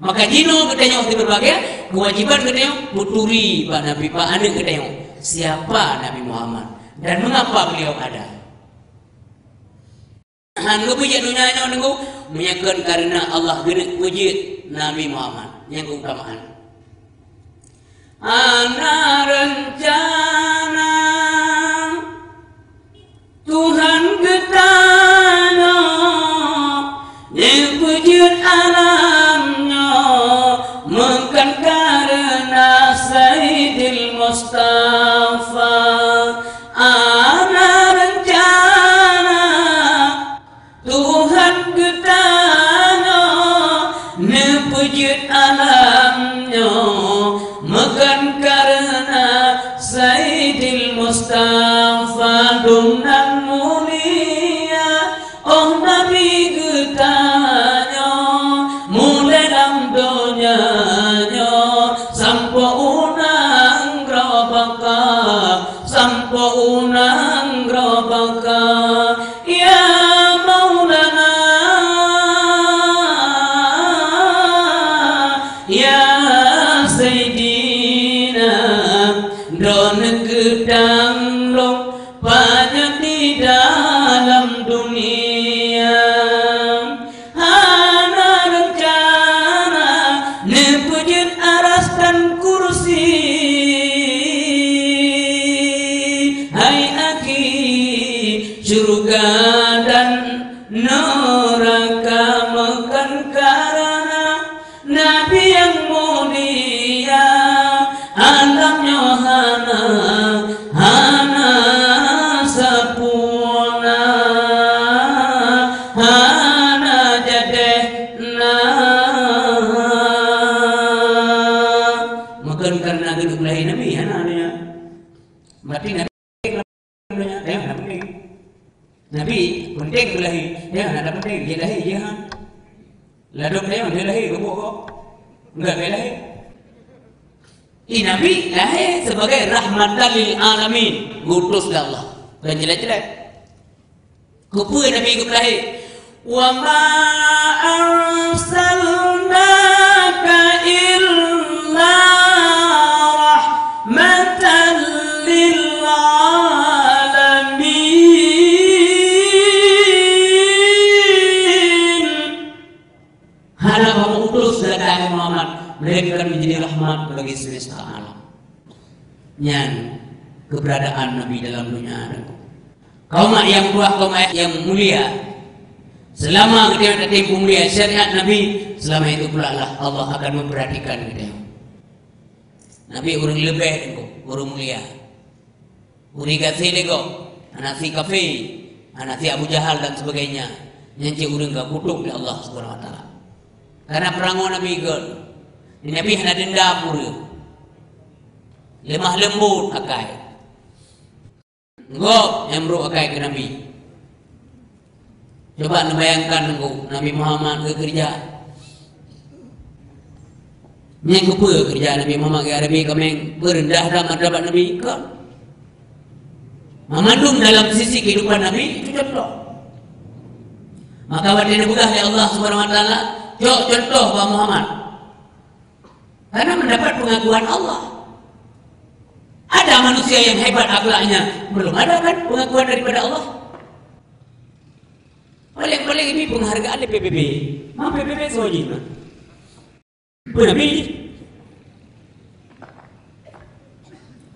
Maka jino ketanya di berbagai kewajiban ketanya puturi Pak Nabi Pak Ane ketanya siapa Nabi Muhammad dan mengapa beliau ada. Hangga puji dunia nunggu menyakan karena Allah gerak puji Nabi Muhammad yang keutamaan. Ana rencana Tuhan ketanya yang puji alamnya bukan karena Sayyidil Mustafa. Ana rencana Tuhan ketanya nepujud alamnya bukan karena Sayyidil Mustafa. Dumnan mulia oh Nabi ketanya mulai dalam donyanya sampo unang grobaka sampo unang grobaka ya Maulana ya Sayyidina don gedang long banyak di dalam dunia. Hana rencana nepujud aras dan kursi. Hai aki surga dan neraka bukan karena Nabi yang mulia. Alamnya hana sapuna hana jadehna makan karena gedung lahir Nabi hana mati Nabi Nabi penting lahir ya ada penting dia lahir dia laduk dia lahir kok enggak lahir. Nabi lahir sebagai rahmatan lil alamin, gutus Allah. Dan jelek-jelek. Kupu Nabi ikut lahir. Wa ma arsalnaka illa rahmatan lil alamin. Hana kamu utus datang Muhammad melainkan menjadi rahmat bagi semesta alam. Nyan keberadaan Nabi dalam dunia. Kaum yang buah kaum yang mulia. Selama kita tempuh mulia syariat Nabi, selama itu pula lah Allah akan memperhatikan kita. Nabi urang lebih urang mulia. Uri kasih lego, anak si kafe, anak si Abu Jahal dan sebagainya. Nyanci urang gak kutuk oleh Allah Subhanahu wa taala. Karena perangu Nabi gol. Nabi hanya dendam pula. Lemah lembut akai. Ngok emro akai ke Nabi. Coba bayangkan Nabi Muhammad ke kerja. Yang kepa kerja Nabi Muhammad ke Arabi kemeng berendah dalam martabat Nabi kan. Mengandung dalam sisi kehidupan Nabi itu contoh. Maka wadina budah oleh Allah Subhanahu wa taala, contoh Pak Muhammad. Karena mendapat pengakuan Allah. Ada manusia yang hebat akhlaknya, belum ada kan pengakuan daripada Allah. Paling-paling ini penghargaan di PBB. Mak PBB sojina. Nabi.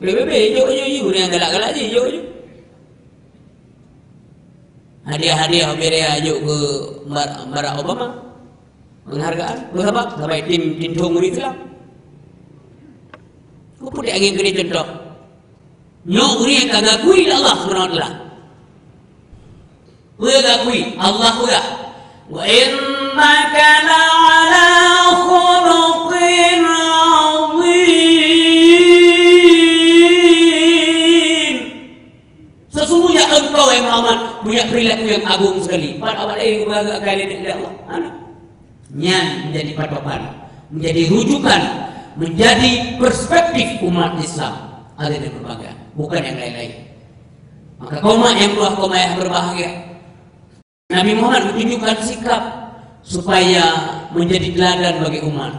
PBB yo yang galak-galak je yo. Hadiah beri aja ke Barack Obama. Penghargaan berapa? Sampai tim Tung Islam. Apa dia ingin beri contoh? Nyok uri yang kagakui Allah Subhanahu wa taala. Kagakui Allah juga. Wa innaka la'ala khuluqin 'azim. Sesungguhnya engkau yang Muhammad punya perilaku yang agung sekali. Pada awal ini kebahagiaan kalian dari Allah. Nyan menjadi patokan, menjadi rujukan, menjadi perspektif umat Islam ada di berbagai, bukan yang lain-lain. Maka kaum yang berbahagia, Nabi Muhammad menunjukkan sikap supaya menjadi teladan bagi umat.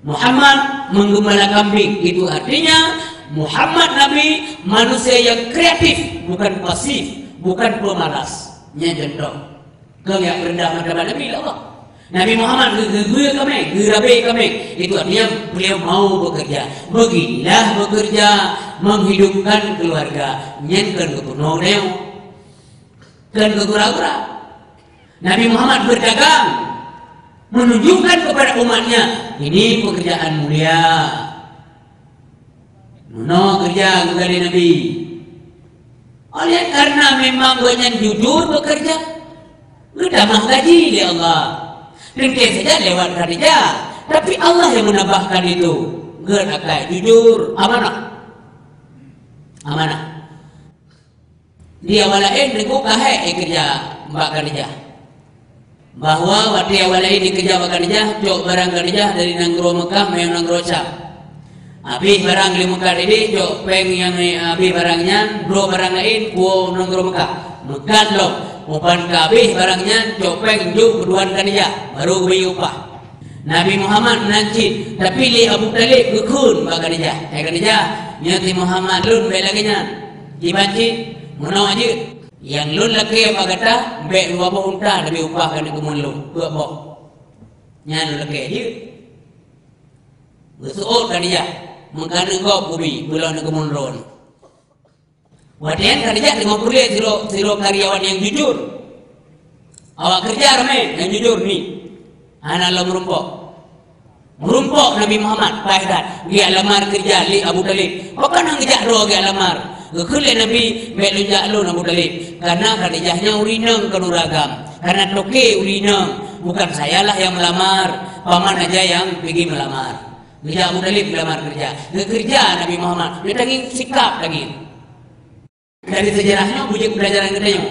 Muhammad menggembala kambing, itu artinya Muhammad Nabi manusia yang kreatif, bukan pasif, bukan pemalas. Nya contoh, kau yang rendah martabat Nabi Allah. Nabi Muhammad gerabe kami, itu artinya beliau mau bekerja. Beginilah bekerja, menghidupkan keluarga. Nyen kan kepuno neo, kan kegura-gura. Nabi Muhammad berdagang, menunjukkan kepada umatnya, ini pekerjaan mulia. Nono kerja kepada Nabi. Oleh karena memang banyak jujur bekerja, berdamah gaji di Allah. Ringkih saja lewat kerja, tapi Allah yang menambahkan itu. Gerakai jujur, amanah, amanah. Dia walain ribu kahai kerja mbak kerja. Bahwa waktu walain dikerja mbak kerja, cok barang kerja dari nanggro Mekah main nanggro Syam. Abi barang di Mekah ini cok peng yang abi barangnya, bro barang lain kuo nanggro Mekah. Mekah loh. Upan kabeh barangnya copeng juk keduaan kerja baru beri upah. Nabi Muhammad nancit tapi li Abu Talib gekun bak kerja. Kerja nyati Muhammad lun be lagi nya. Dibanci munau aja. Yang lun laki bagata be dua boh unta lebih upah kan ke mun lun. Dua boh. Nya lun laki aja. Gesuot kerja. Mengkana kau kubi bulan ke mun ron. Wadian kerja dengan kuliah siro karyawan yang jujur. Awak kerja ramai yang jujur ni. Anak lo merumpok Nabi Muhammad Fahdat. Dia lamar kerja li Abu Talib. Bukan yang kerja roh dia lamar. Kuliah Nabi belunjak lo Abu Talib. Karena kerjanya urineng kenuragam. Karena toke urineng. Bukan sayalah yang melamar. Paman aja yang pergi melamar. Kerja Abu Talib melamar kerja. Kerja Nabi Muhammad. Dia tanging sikap lagi. Dari sejarahnya bujuk pelajaran kita yang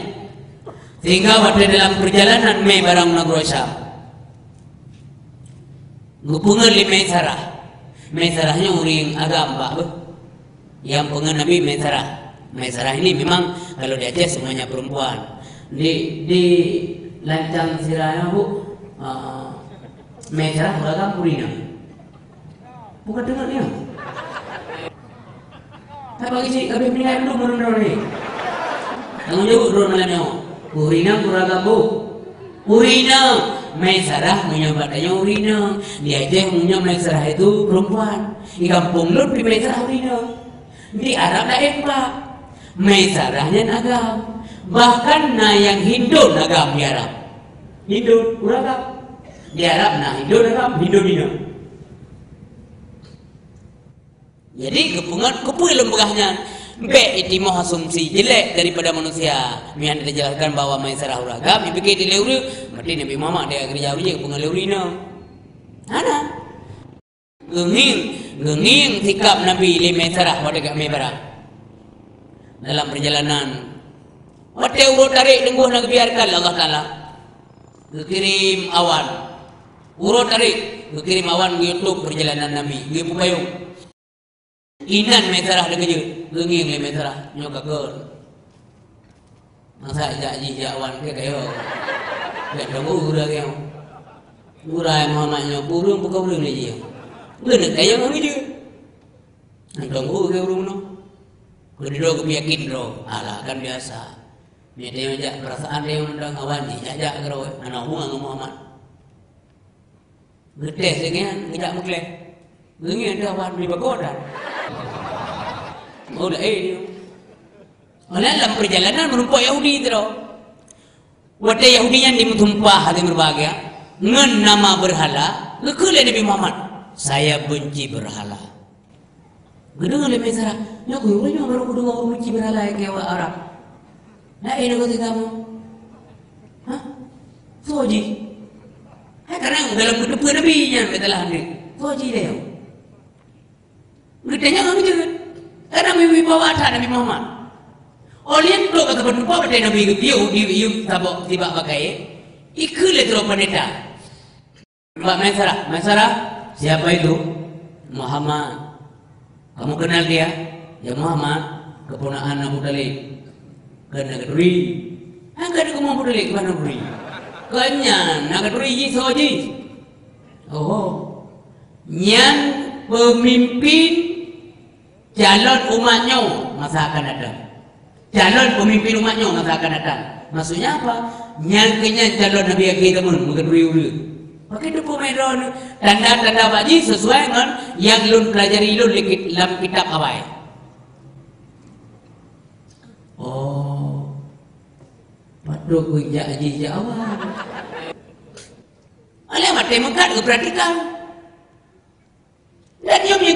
sehingga pada dalam perjalanan me barang negara Syam ngupungan li Maisarahnya uring agam pak yang pengen Nabi Maisarah ini memang kalau di Aceh semuanya perempuan di lancang sirahnya bu Maisarah agam purina bukan dengar dia. Apa sih? Kami meninggal dulu menurut ni. Tanggung jawab dulu malamnya. Urina kurang bu. Urina Maisarah menyebabkannya urina. Dia aja yang punya Maisarah itu perempuan. Di kampung lu di Maisarah urina. Di Arab dah pak. Maisarahnya agam. Bahkan na yang Hindu agam di Arab. Hindu uragam. Di Arab na Hindu agam Hindu. Jadi kepungan lembagahnya be itu mau asumsi jelek daripada manusia. Mian dijelaskan bahwa Maisarah uragam, dipikir di leuri, berarti Nabi Muhammad dia kerja uri kepungan leurina. Ana. Genging sikap Nabi li Maisarah pada kami barang. Dalam perjalanan wate urut tarik dengguh nak biarkan Allah Taala. Kirim awan. Urut tarik, kirim awan di YouTube perjalanan Nabi, di pupayung. Inan Maisarah dah kerja, genging le Maisarah, nyok kakor. Masa ijak awan ke kayo. Dak donggu ura kayo. Ura Muhammad nyok burung buka burung le je. Genek kayo ngami dia. Donggu ke burung no. Kedua kebiakin ro, alah kan biasa. Dia ajak perasaan dia undang awan ni, ajak karo anak bunga dengan Muhammad. Gede sekian, tidak mukle. Genging ada awan di pagoda. Oh dah dia. Dalam perjalanan merumpok Yahudi itu. Wada Yahudi yang dimutumpah hati berbahagia. Ngen nama berhala. Lekule Nabi Muhammad. Saya benci berhala. Gedung oleh Maisarah. Ya kurunya baru kudu orang benci berhala yang kayak Arab. Nah ini kata kamu. Hah? Soji. Karena dalam kedepan Nabi yang betul ni. Soji dia. Gedenya nggak jangan. Karena wibawa ada Nabi Muhammad. Oleh itu kata penumpang pada Nabi Yahudi tabok tiba pakai ikut letro pendeta. Mbak Maisarah, siapa itu? Muhammad. Kamu kenal dia? Ya Muhammad, keponakan Abu Talib. Kena keduri. Angkat kamu Abu Talib kemana keduri? Kanya nak keduri soji. yang pemimpin calon umatnya masa akan datang. Calon pemimpin umatnya masa akan datang. Maksudnya apa? Nyangkanya calon Nabi kita pun mengenduri. Pakai itu pemedon tanda-tanda baji sesuai dengan yang lun pelajari lun dalam kitab awal. Oh, patut kuijak aji awal. Oleh mati mengkat keperhatikan. Dan dia punya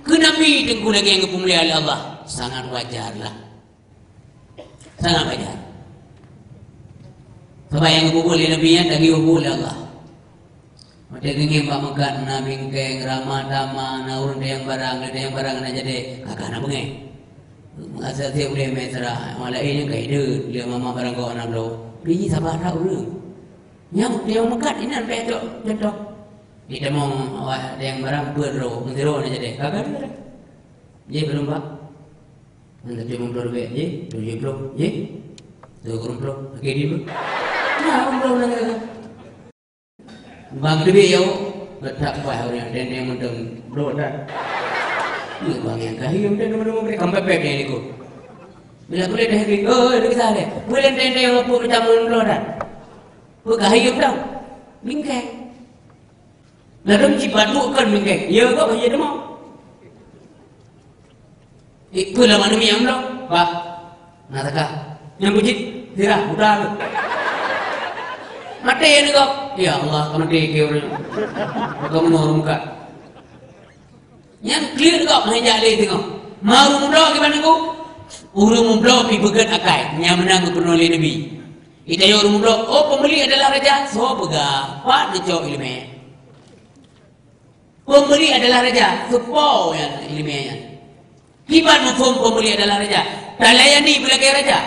kena tengku lagi yang kepemuliaan oleh Allah. Sangat wajar lah. Sangat wajar. Sebab yang kepemuliaan oleh Nabi yang lagi kepemuliaan Allah. Mata gengeng pak mekat nabi keng ramah dama naurun yang barang na jadi kakak na bengeng. Asal dia boleh mesra malah ini kai dia mama barang kau anak lo. Bini sabar dah urang. Yang dia mekat ini sampai jatuh. Kita mau ada yang barang berro mentero na jadi kakak dia. Ye belum pak. Anda cuma belum be ye, 70 ye. 20 okey dia. Nah, belum lagi. Bang lebih yo letak kuah orang dan yang mendeng bro dah. Ni bang yang kahiyum dan mendeng mereka sampai pep ni ko. Bila boleh dah ni, oh ni kisah dia. Boleh dan yang apa macam bro dah. Ko kahiyum dah. Bingkai. Lalu cipat bukan bingkai. Ya kau ya demau. Ikut lah mana yang bro. Pak. Nak tak? Yang bujit. Sirah, udah. Mati ni kau. Ya Allah, mati ke orang. Kau menurun muka. Yang clear kau hanya jadi tengok. Mau muda gimana kau? Urung muda pi begat akai. Yang menang penuh oleh Nabi. Ida yo urung muda. Oh pembeli adalah raja. So bega. Pak necok ilmu. Pembeli adalah raja. Sepau yang ilmunya. Kibat mufum pembeli adalah raja. Talayani belakang raja.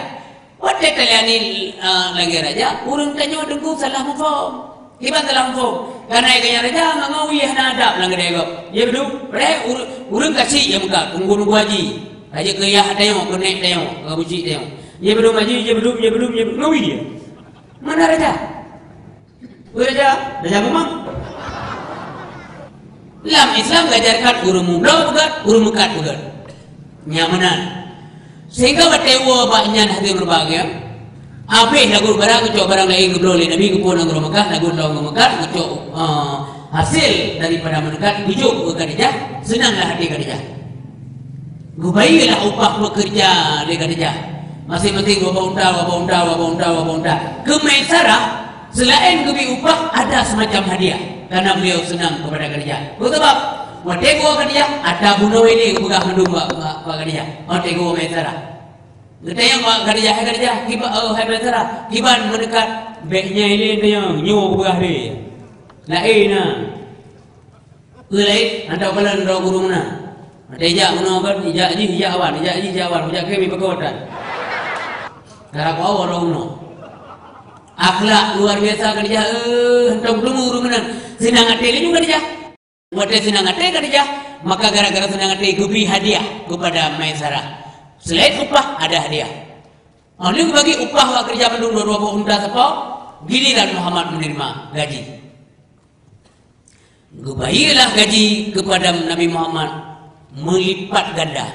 Pada talayani lagi raja. Urung tanya dengku salah mufum. Iban dalam fo karena kaya raja ngawiyah nadap lang dego ye bedu re urang kasih ya muka tunggu haji raja kaya dayo konek dayo ngabuji dayo ye bedu haji ye bedu ngawi dia mana raja raja memang dalam Islam ngajarkan urang muda bukan urang mekat bukan nyamanan sehingga batewo banyak hati berbahagia. Apa lagu barang kecok barang lain kebelah oleh Nabi kepun anggur Mekah lagu lagu Mekah kecok hasil daripada menekat bujuk ke Khadijah senanglah hati Khadijah. Gubailah upah bekerja di Khadijah. Masing-masing wabah unta. Kemaisarah selain kebi upah ada semacam hadiah karena beliau senang kepada Khadijah. Sebab waktu gua Khadijah ada bunuh ini buka mendung pak Khadijah. Waktu gua maisarah. Kita yang Khadijah kiban Khadijah kiban mendekat beknya ini yang nyu berah dia. Lainna. Lain anda kalan ro guru mana? Ada ijak mana kan ijak awan, ijak kami berkotan. Cara kau ro uno. Akhlak luar biasa Khadijah hendak guru mana? Senang hati juga Khadijah. Waktu senang hati Khadijah, maka gara-gara senang hati kubi hadiah kepada Maisarah. Selain upah ada hadiah. Lalu bagi upah kerja penduduk 20 unta sepau, giliran Muhammad menerima gaji. Gubayilah gaji kepada Nabi Muhammad melipat ganda.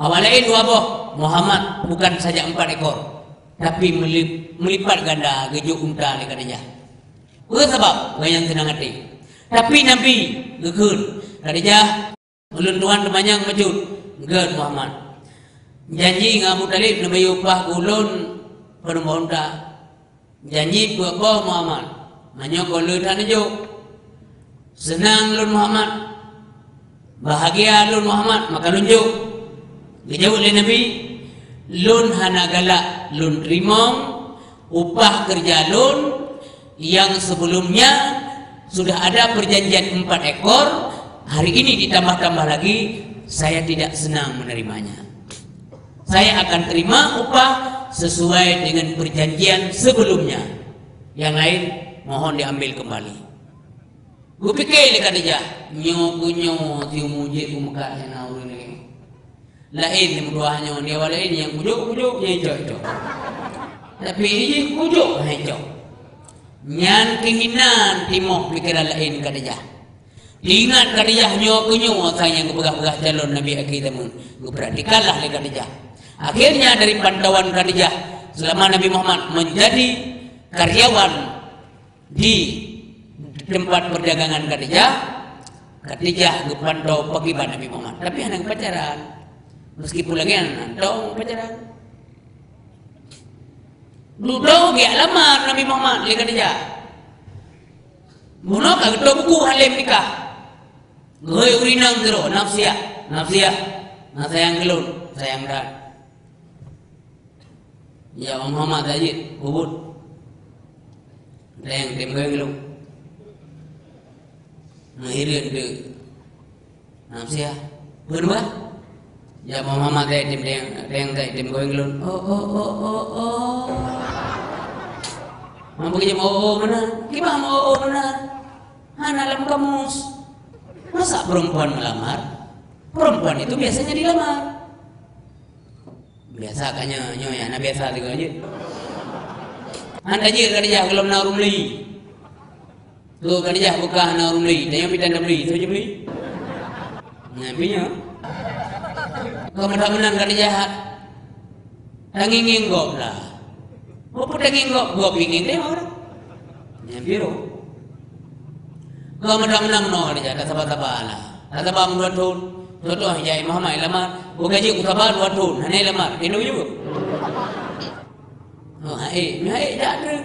Awalain wabah Muhammad bukan saja 4 ekor, tapi melipat ganda gaji unta oleh Khadijah. Sebab yang senang hati. Tapi Nabi gekun Khadijah ulun tuan temanyang majud gad Muhammad janji ngabu talib nabi upah ulun penumbonta janji buah Muhammad manyok ulun hanajo senang ulun Muhammad bahagia ulun Muhammad maka lunjuk dijauh oleh Nabi lun hanagala lun rimong upah kerja lun yang sebelumnya sudah ada perjanjian 4 ekor. Hari ini ditambah-tambah lagi, saya tidak senang menerimanya. Saya akan terima upah sesuai dengan perjanjian sebelumnya. Yang lain mohon diambil kembali. Gue pikir dekat dia, nyo tiu mujib muka yang naur ini. Lain yang berdoanya dia lain yang kujuk yang hijau. Tapi ini kujuk hijau. Nyan keinginan timoh pikiran lain Khadijah. Diingat Khadijah nyo sayang kepegah-pegah calon Nabi kita mun. Perhatikanlah le Khadijah. Akhirnya dari pantauan Khadijah selama Nabi Muhammad menjadi karyawan di tempat perdagangan Khadijah kepantau pagi Nabi Muhammad. Tapi anak pacaran. Meskipun lagi anak pacaran. Duduk dia lamar Nabi Muhammad le Khadijah. Buno ka ketua buku halim nikah. Goy urinang jero nafsiah. Nah sayang gelun, sayang dah. Ya Muhammad Tajid, ubud. Sayang tim goy gelun. Mahirin de nafsiah. Berubah. Ya Muhammad Tajid tim goy gelun. Oh. Mampu kerja benar. Gimana mau benar? Alam kamus. Masa perempuan melamar? Perempuan itu biasanya dilamar. Biasa kanya nyoya, nah biasa juga aja. Anda je Khadijah kalau narum lagi. Tuh Khadijah buka narum lagi, tanya pitan beli, tu je beli. Ngapinya? Kau menang Khadijah. Tanginging gop lah. Apa daging gop ingin deh orang. Nyambiro. Kau menang no Khadijah kasaba-saba lah. Kasaba dua tahun. Toto hijai Muhammad lamar. Gaji kasaba 2 tahun. Hanai lamar. Ini juga. Oh hai dah ada.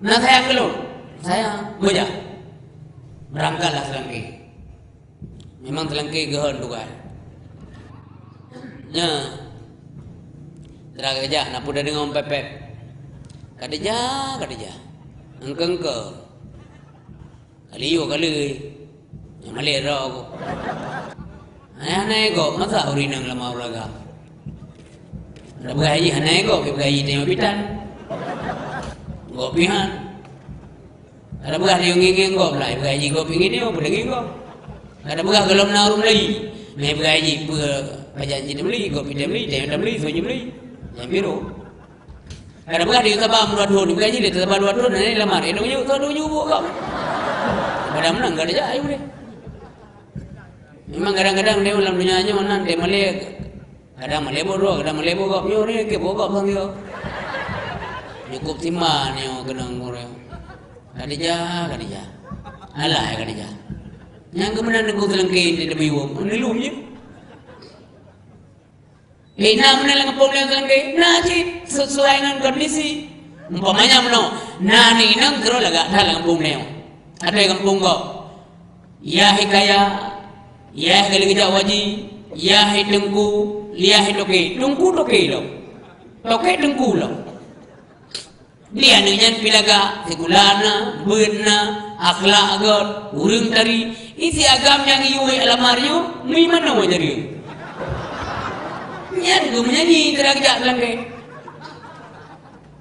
Nah sayang belum. Sayang boja. Berangkatlah selangki. Memang selangki gehon tu kan. Ya. Terang aja, nak pudah dengan pepet. Khadijah. Engke. Kaliyo kali. Yang malera aku. Aneh kok, masa urinang lama ulaga. Ada bergaji, aneh kok, bergaji tengok pitan. Kok pihan. Ada bergaji yang ingin kok, lah bergaji kok pingin dia, boleh ingin kok. Ada bergaji kalau menarum lagi. Mai bergaji, pajanji dia beli, kok pitan beli, tengok beli, soalnya beli. Yang biru. Ada bergaji di tabah 2 tahun, bergaji di tabah 2 tahun, aneh lamar. Ini juga kok. Pada menang, gak ada jaya boleh. Memang kadang-kadang dia dalam dunianya mana dia melihat kadang melebo doh, kadang melebo kau nyo ni ke bokap sang yo. Cukup timan yo kenang orang. Khadijah. Alah Khadijah. Yang kemudian aku selengkin di demi wong, nilum je. Ina menelang problem selengkin, najib sesuai dengan kondisi. Umpamanya meno, nani nang kero laga dalam problem. Ada yang kampung kau. Ya hikaya ya kali kerja wajib, ya hitungku, ya hitoke, tungku toke lo, toke tungku lo. Dia nunyan pilaga, sekulana, benar, akhlak agar, urung tari, isi agam yang iuwe alamaryo, ni mana wajari? Nyan gumnyanyi teragak langge,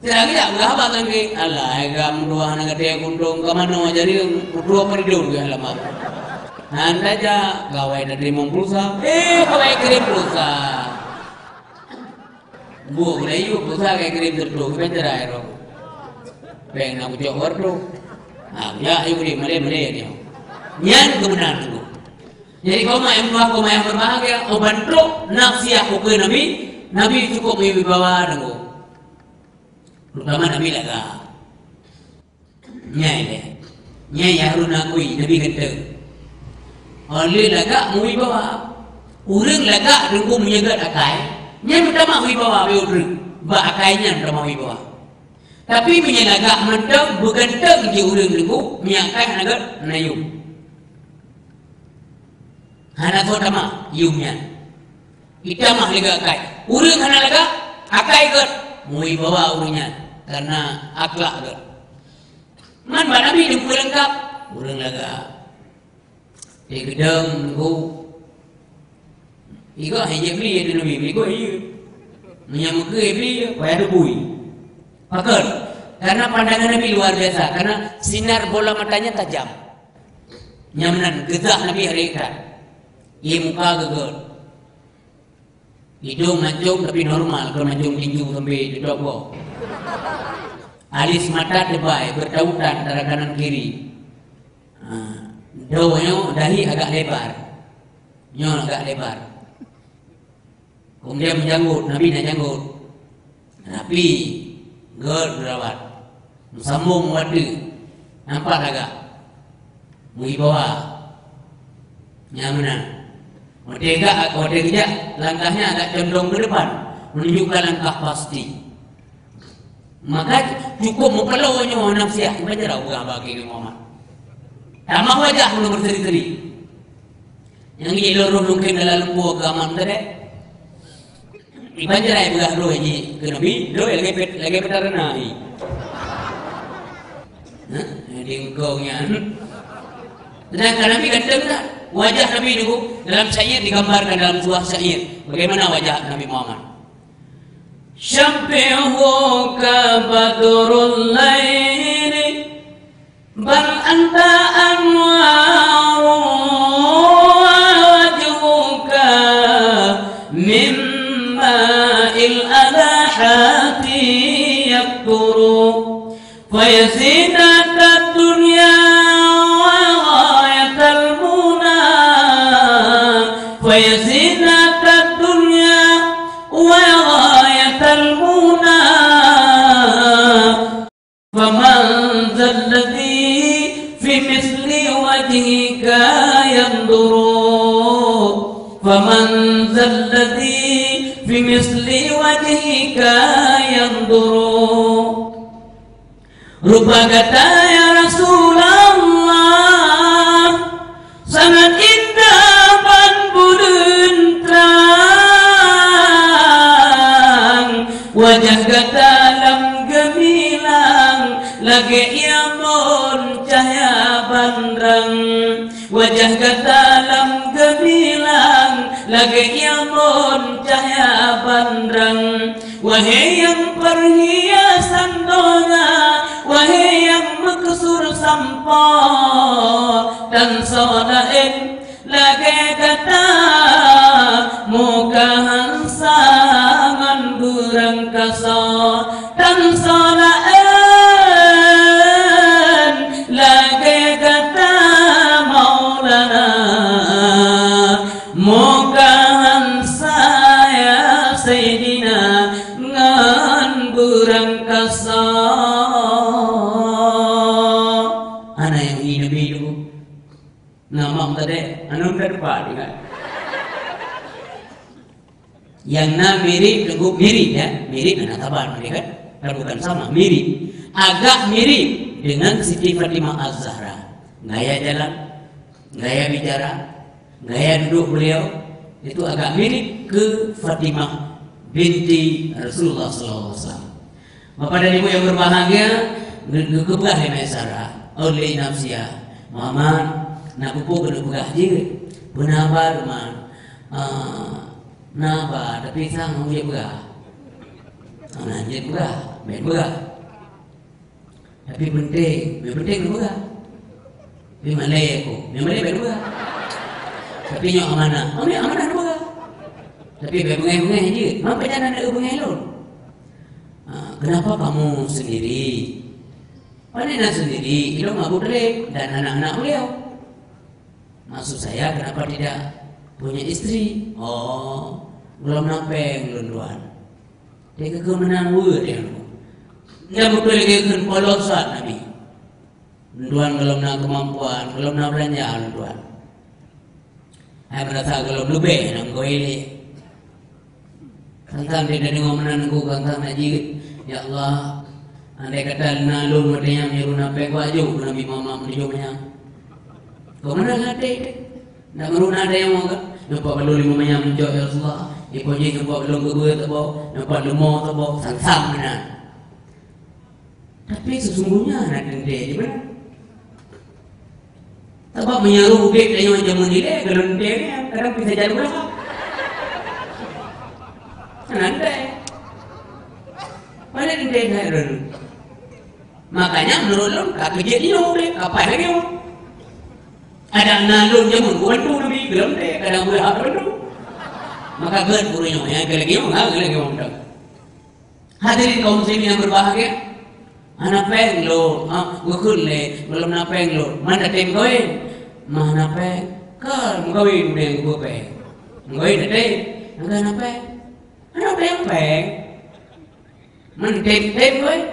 teragak gahbat langge. Allah agam dua anak dia kundung, kamano wajari, dua peridur ke alamar. Anda aja gawai dari pulsa, gawai kirim pulsa. Bu, belayu pulsa kayak kirim terus, kita air. Pengen aku coba tu, ya ibu ni male dia. Nyan kebenaran tu. Jadi kau yang berbahagia, kau bantu nafsi aku ke Nabi cukup wibawa dengo. Terutama Nabi laga. Nyai Harun akui Nabi kata. Oleh laga mui bawa urang laga dengku menjaga akai nya pertama mui bawa be urang ba akainya pertama mui bawa tapi menyelaga mentang beganteng di urang dengku menyakai naga nayum hana to tama yumnya kita mah laga akai urang hana laga akai ger mui bawa urangnya karena akhlak ger man ba nabi dengku lengkap urang laga di gedang go, iko hanya beli ada nabi beli go iya, menyamuk ke beli payah debui, pakar, karena pandangan Nabi luar biasa, karena sinar bola matanya tajam, nyamnan gezah Nabi hari itu, ia muka geger, hidung mancung tapi normal, kalau mancung tinju sampai di toko, alis mata tebal bertautan antara kanan kiri. Daunnya dahi agak lebar, nyol agak lebar. Kemudian menjanggut, Nabi nak janggut, rapi, gol berawat, sambung wadu, nampak agak, mui bawah, nyaman. Waktu kejap, langkahnya agak condong ke depan, menunjukkan langkah pasti. Maka cukup mempelaunya nafsiah, baca dah orang bagi Muhammad. Tamah wajah belum berseri-seri. Yang ini lorong mungkin dalam lembu agama tadi. Iban jerai begah roh ini ke Nabi, roh lagi petarana ni. Jadi engkaunya. Sedangkan Nabi ganteng tak? Wajah Nabi itu dalam syair digambarkan dalam sebuah syair. Bagaimana wajah Nabi Muhammad? Syabbihuka badrul laili bal anta anwaru wajhuka mimma il adahati yakturu fayazinata dunya wa ghayatal muna fayazinata dunya wa ghayatal muna faman zalladhi fi misli wajhika yanduru faman zalladhi fi misli wajhika yanduru rupagata ya Rasulullah sangat indah ban budun terang wajah kata dalam gemilang lagi iamun cahaya bandrang wajah kata dalam gemilang lagi iamun cahaya bandrang wahai yang perhiasan doa wahai yang mekesur sampah dan solain lagi kata muka hansangan burang kasar dan solain lagi kata maulana muka hansaya sayyidina ngan burang kasar. Ana yang hidup nama tadi anu terdepan kan yang na mirip dengan mirip ya mirip dengan tabar mereka kan bukan sama mirip agak mirip dengan Siti Fatimah Az-Zahra gaya jalan gaya bicara gaya duduk beliau itu agak mirip ke Fatimah binti Rasulullah SAW. Bapak dan Ibu yang berbahagia kebah yang Sarah oleh nafsiah Muhammad nak pupuk kena begah je benabar man naba tapi sang dia begah anjir begah main begah tapi penting begah tapi malay aku malay begah tapi nyok amanah begah tapi bengai je apa jangan ada bengai lon kenapa kamu sendiri panina sendiri ilmu Abu Talib dan anak-anak beliau. Maksud saya kenapa tidak punya istri? Oh, belum nampeng lunduan. Dia kekemenan wud dia. Dia betul lagi ke polosat Nabi. Lunduan belum nak kemampuan, belum nak belanja lunduan. Saya merasa belum lebih nak goili. Kantang dia dari ngomenan ku kantang najid. Ya Allah, andai kata nalun wadanya menyuruh nampeng wajib Nabi Muhammad menjumanya. Kau mana hati? Nak meruna ada yang mau kan? Nampak belum lima macam menjauh ya Rasulullah. Ibu je nampak belum kedua tak bau, nampak lemah tak bau, sang mana? Tapi sesungguhnya nak dendek je mana? Sebab menyeru ubik dia yang macam ni deh, kalau dendek ni kadang bisa jadi berapa? Nanti, mana dendek saya dulu? Makanya menurut lo, tak kerja dia boleh, apa lagi lo? Ada nalun jamun bantu Nabi gelam deh kadang boleh apa tu maka ber purunya ya lagi mau enggak lagi mau dah hadirin kaum muslimin yang berbahagia Hanapeng lo, gukun le, belum napeng lo. Mana tem koin? Mana peng? Kan koin udah gua peng. Koin deh, enggak napeng. Ano peng? Man tem koin?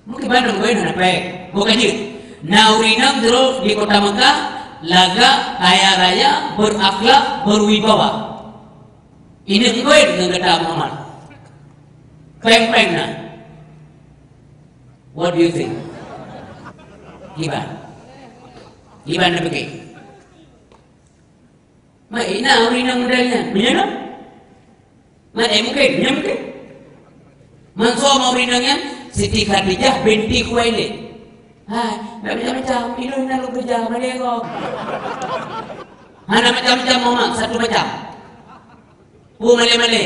Mungkin bandung koin hanapeng. Bukan je. Naurinam dulu di kota Mekah, laga kaya raya, berakhlak, berwibawa. Ini koin dengan kata Muhammad. Peng nah. What do you think? Gimana begitu? Mak ina urina modalnya, menyana? Mak mungkin. Manso mau urinanya Siti Khadijah binti Khuwailid. Hai, macam-macam, ini nak lu kerja mana kau? Hana macam-macam Muhammad, satu macam. Male-male.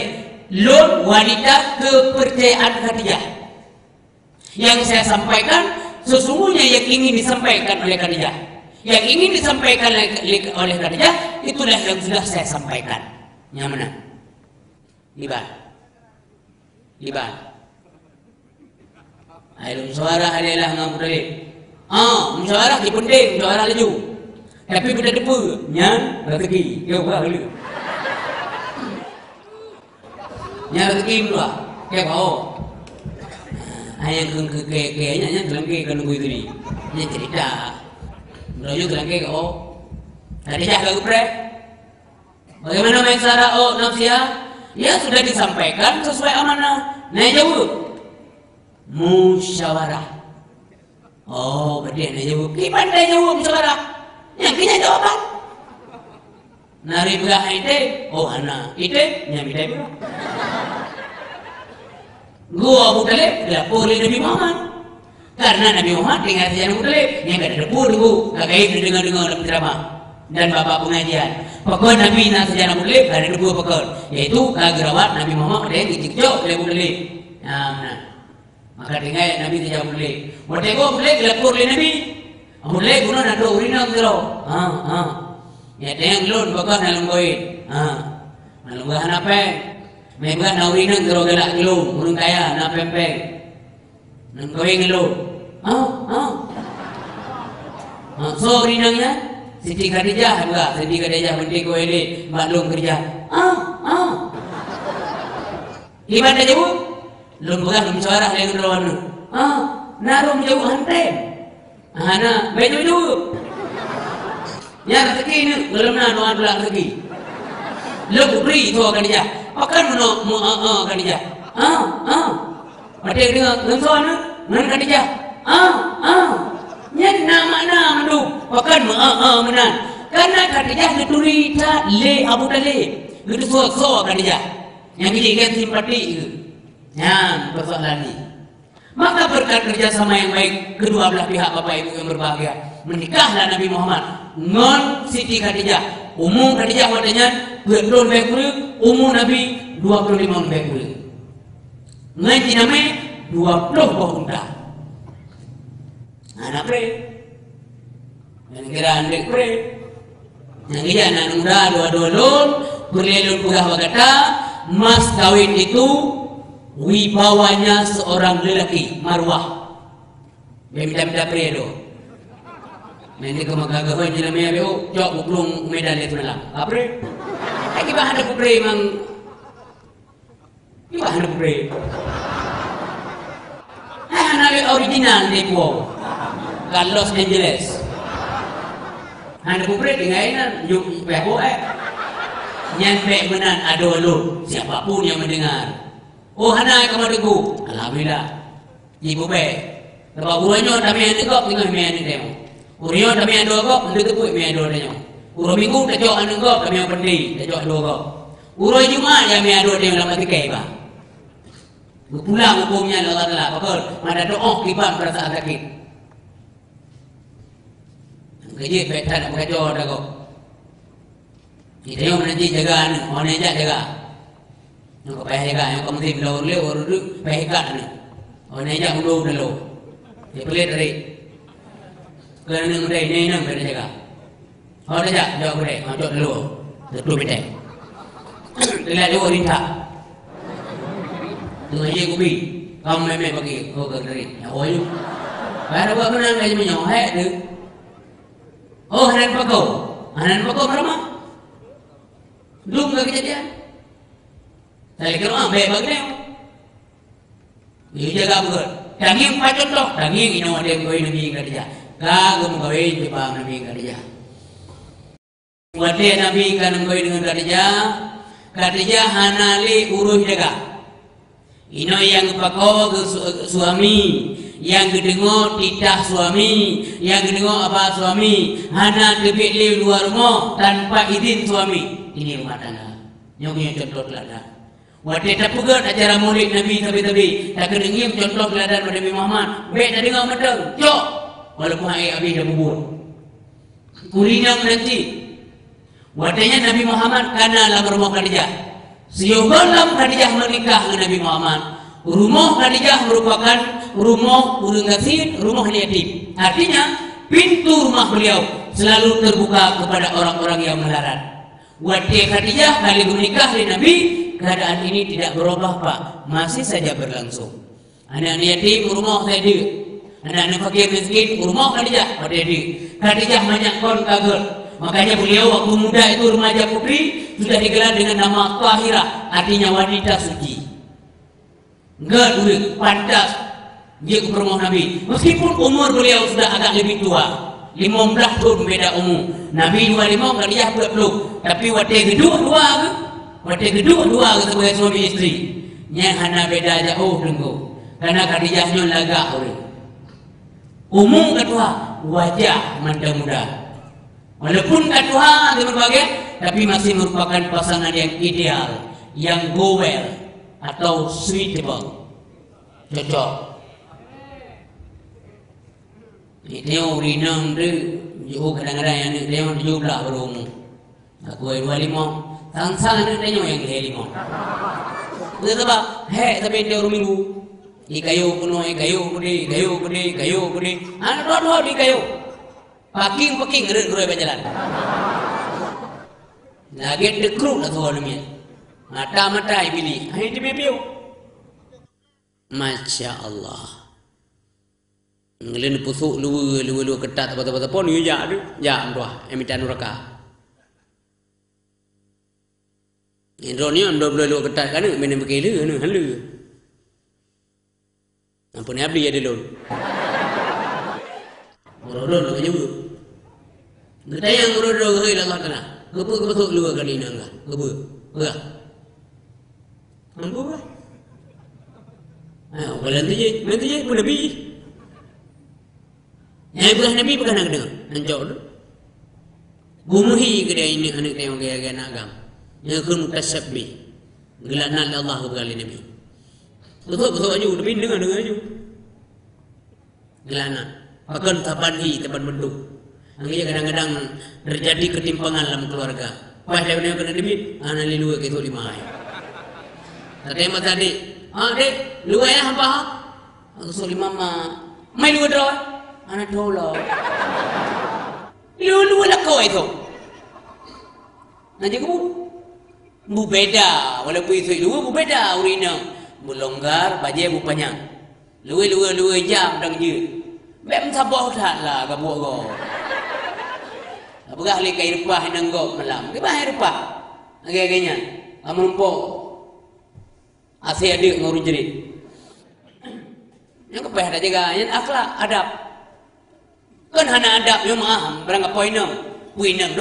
Lon wanita kepercayaan Khadijah. Yang saya sampaikan sesungguhnya yang ingin disampaikan oleh Khadijah. Yang ingin disampaikan oleh Khadijah itulah yang sudah saya sampaikan. Yang mana? Liban. Ayo musyawarah adalah ngamudalik. Musyawarah di penting, musyawarah laju. Tapi benda depa, nyang rezeki. Yo bahalu. Nyang rezeki pula. Ke bau. Ayang kayaknya yang gelangke kan nunggu itu ni. Ini cerita. Berayu gelangke ke Khadijah ke geprek. Bagaimana mengsara nafsia? Ya sudah disampaikan sesuai amanah. Nah jawab. Musyawarah. Berarti nak jawab. Gimana dia jawab musyawarah? Yang kena jawaban. Nari belah ite. Anak ite nyamita belah. Gua Abu Talib dilapor oleh Nabi Muhammad. Karena Nabi Muhammad dengar saja Abu Talib, yang kata dapur gua, kagak dengar dalam ceramah dan bapak pengajian. Pokok Nabi nak saja Abu Talib ada dua pokok, yaitu kagrawat Nabi Muhammad ada yang dicekcok oleh Abu Talib. Maka dengar Nabi saja Abu Talib. Waktu gua Abu Talib dilapor oleh Nabi. Abu Talib guna nak do urina zero. Ya teng lon pokok dalam koin. Malu gua apa? Memang naurinang gero galak gelung, urang kaya na pempeng. Nang koing gelung. So urinangnya Siti Khadijah enggak, Siti Khadijah binti Khuwailid maklum kerja. Gimana jawab? Lum bukan musyawarah dengan lawan. Narum jauh hanten. Ana baju jawab. Ya rezeki ni belum na doa doa rezeki. Lu beri tu Khadijah. Akan mau Khadijah. Ada yang dengar nan Khadijah. Nyen nama tu. Akan menan. Karena Khadijah diturita le Abu Talib. Itu so Khadijah. Yang dijadikan simpati itu. Persoalan ini. Maka berkat kerjasama yang baik kedua belah pihak bapak ibu yang berbahagia, menikahlah Nabi Muhammad ngon Siti Khadijah. Umum Khadijah wadanya 20 bekuri, umum Nabi 25 bekuri. Ngaji nama 20 pohonda. Anak pre, yang kira anak pre, yang kira anak muda dua lon, berlelun pegah bagata, mas kawin itu wibawanya seorang lelaki marwah. Minta pre do. Nanti kemagagawan je namanya beo, jok buklung medal itu nalang. Apre? Lagi bahan ada pre mang. Bahan ada pre. Nabi original ni po. Los Angeles. Hana pre dengan yuk beo Nyampe menan ado lu siapapun yang mendengar. Hana kemadaku. Alhamdulillah. Ibu be. Lepas bulannya kami yang tegak tengah mian demo. Uriyo kami yang dua kok, untuk tu kami yang dua demo. Uro minggu tak jauh anu kok, kami yang pendi, tak jauh dua kok. Uro Jumat kami yang dua demo dalam tikai bah. Pulang hukumnya Allah Taala. Pakal, mana doa kibar perasaan sakit. Kerja betul nak berkacau dah kok. Kita yang nanti jaga anu, orang jaga. Yang kau payah jaga, yang kau mesti bila urut payah jaga anu. Orang jaga undur dulu. Dia pelit dari. Kerana muda ini nang pada jaga. Orang jaga jauh muda, macam dulu. Satu benda. Lelah dia rinta. Tengah je kubi. Kamu meme bagi oh kering. Ya oh yuk. Baru buat menang aja menyohek tu. Oh hanan pakau berapa? Belum ke kejadian. Saya kira baik bagi dia. Dia jaga betul. Daging pacot toh, daging ini ada yang kau nabi kerja. Kagum kau ini bang nabi kerja. Wate nabi kan kau dengan kerja hanali uruh jaga. Ino yang pakau ke suami, yang kedengo titah suami, yang kedengo apa suami, hana tebik li luar rumah tanpa izin suami. Ini rumah tangga. Nyong contoh teladan. Wate tak pegat acara maulid Nabi tapi tak kedengi contoh teladan pada Nabi Muhammad. Baik tak dengar medang. Cok. Walaupun air habis dah bubur. Kulinang nanti. Watenya Nabi Muhammad kanalah rumah Khadijah. Sebelum Khadijah menikah dengan Nabi Muhammad, rumah Khadijah merupakan rumah urang gasir, rumah yatim. Artinya pintu rumah beliau selalu terbuka kepada orang-orang yang melarat. Wate Khadijah kali menikah dengan Nabi, keadaan ini tidak berubah Pak, masih saja berlangsung. Anak-anak yatim rumah saya dia, anak-anak fakir miskin rumah Khadijah pada dia. Khadijah banyak kon kagel. Makanya beliau waktu muda itu remaja putri sudah digelar dengan nama Tahirah, artinya wanita suci. Enggak dulu pantas dia ke rumah Nabi. Meskipun umur beliau sudah agak lebih tua, 15 tahun beda umur. Nabi 25, Khadijah 40. Tapi waktu kedua ke sebagai suami isteri. Yang hana beda jauh tunggu. Karena Khadijahnya lagak orang. Umur kedua, wajah manda muda. Walaupun kedua berbagai, tapi masih merupakan pasangan yang ideal, yang gower atau suitable, cocok. Ini orang tu, kadang-kadang yang dia juga berumur. Aku yang 25, sang-sang dia yang 5. Betul tak? Hei, tapi dia orang minggu. Di kayu penuh, kayu kudi. Anak dua di kayu. Paking gerak berjalan. Lagi dekruk lah tuan ni. Mata ibili. Hai di bebiu. Masya Allah. Ngelin pusuk lu ketat apa pun you ya doa emitan neraka. Indro ni ando lu ketat kan main begini halu. Ampun abdi ya dulu. Rodon lu nyebut. Kita yang rodon ke Allah Taala. Kepu lu kali ni enggak. Kepu. Enggak. Ampun lah. Ayo, kalau nanti je pun Nabi. Yang belah Nabi bukan nak dengar. Nancok tu. Gumuhi ke dia ini anak dia yang gaya nak agam. Yang kun mutasabbi. Gelana Allah kali Nabi. Betul aja Nabi dengar aja. Gelana. Akan tabanhi taban menduk. Angin kadang-kadang terjadi ketimpangan dalam keluarga. Wah, dia kena Nabi. Anak lilu ke tu 5 hari. Tadi tadi. Dek, lu ayah apa? Aku suruh mama. Mai lu draw. Anak tolong. Lu lah kau itu. Nanti kamu bu beda. Walaupun itu lu bu beda urina. Bu longgar, baju bu panjang. Lu jam dang je. Bem sabar tak lah kamu kau. Apakah li kai repah nang kau malam? Ke bah repah. Agaknya. Kamu rumpok. Asyik adik ngurus jerit. Yang kepeh ada jaga, yang akhlak, adab. Kan hana adab yang maham, berangkat puinang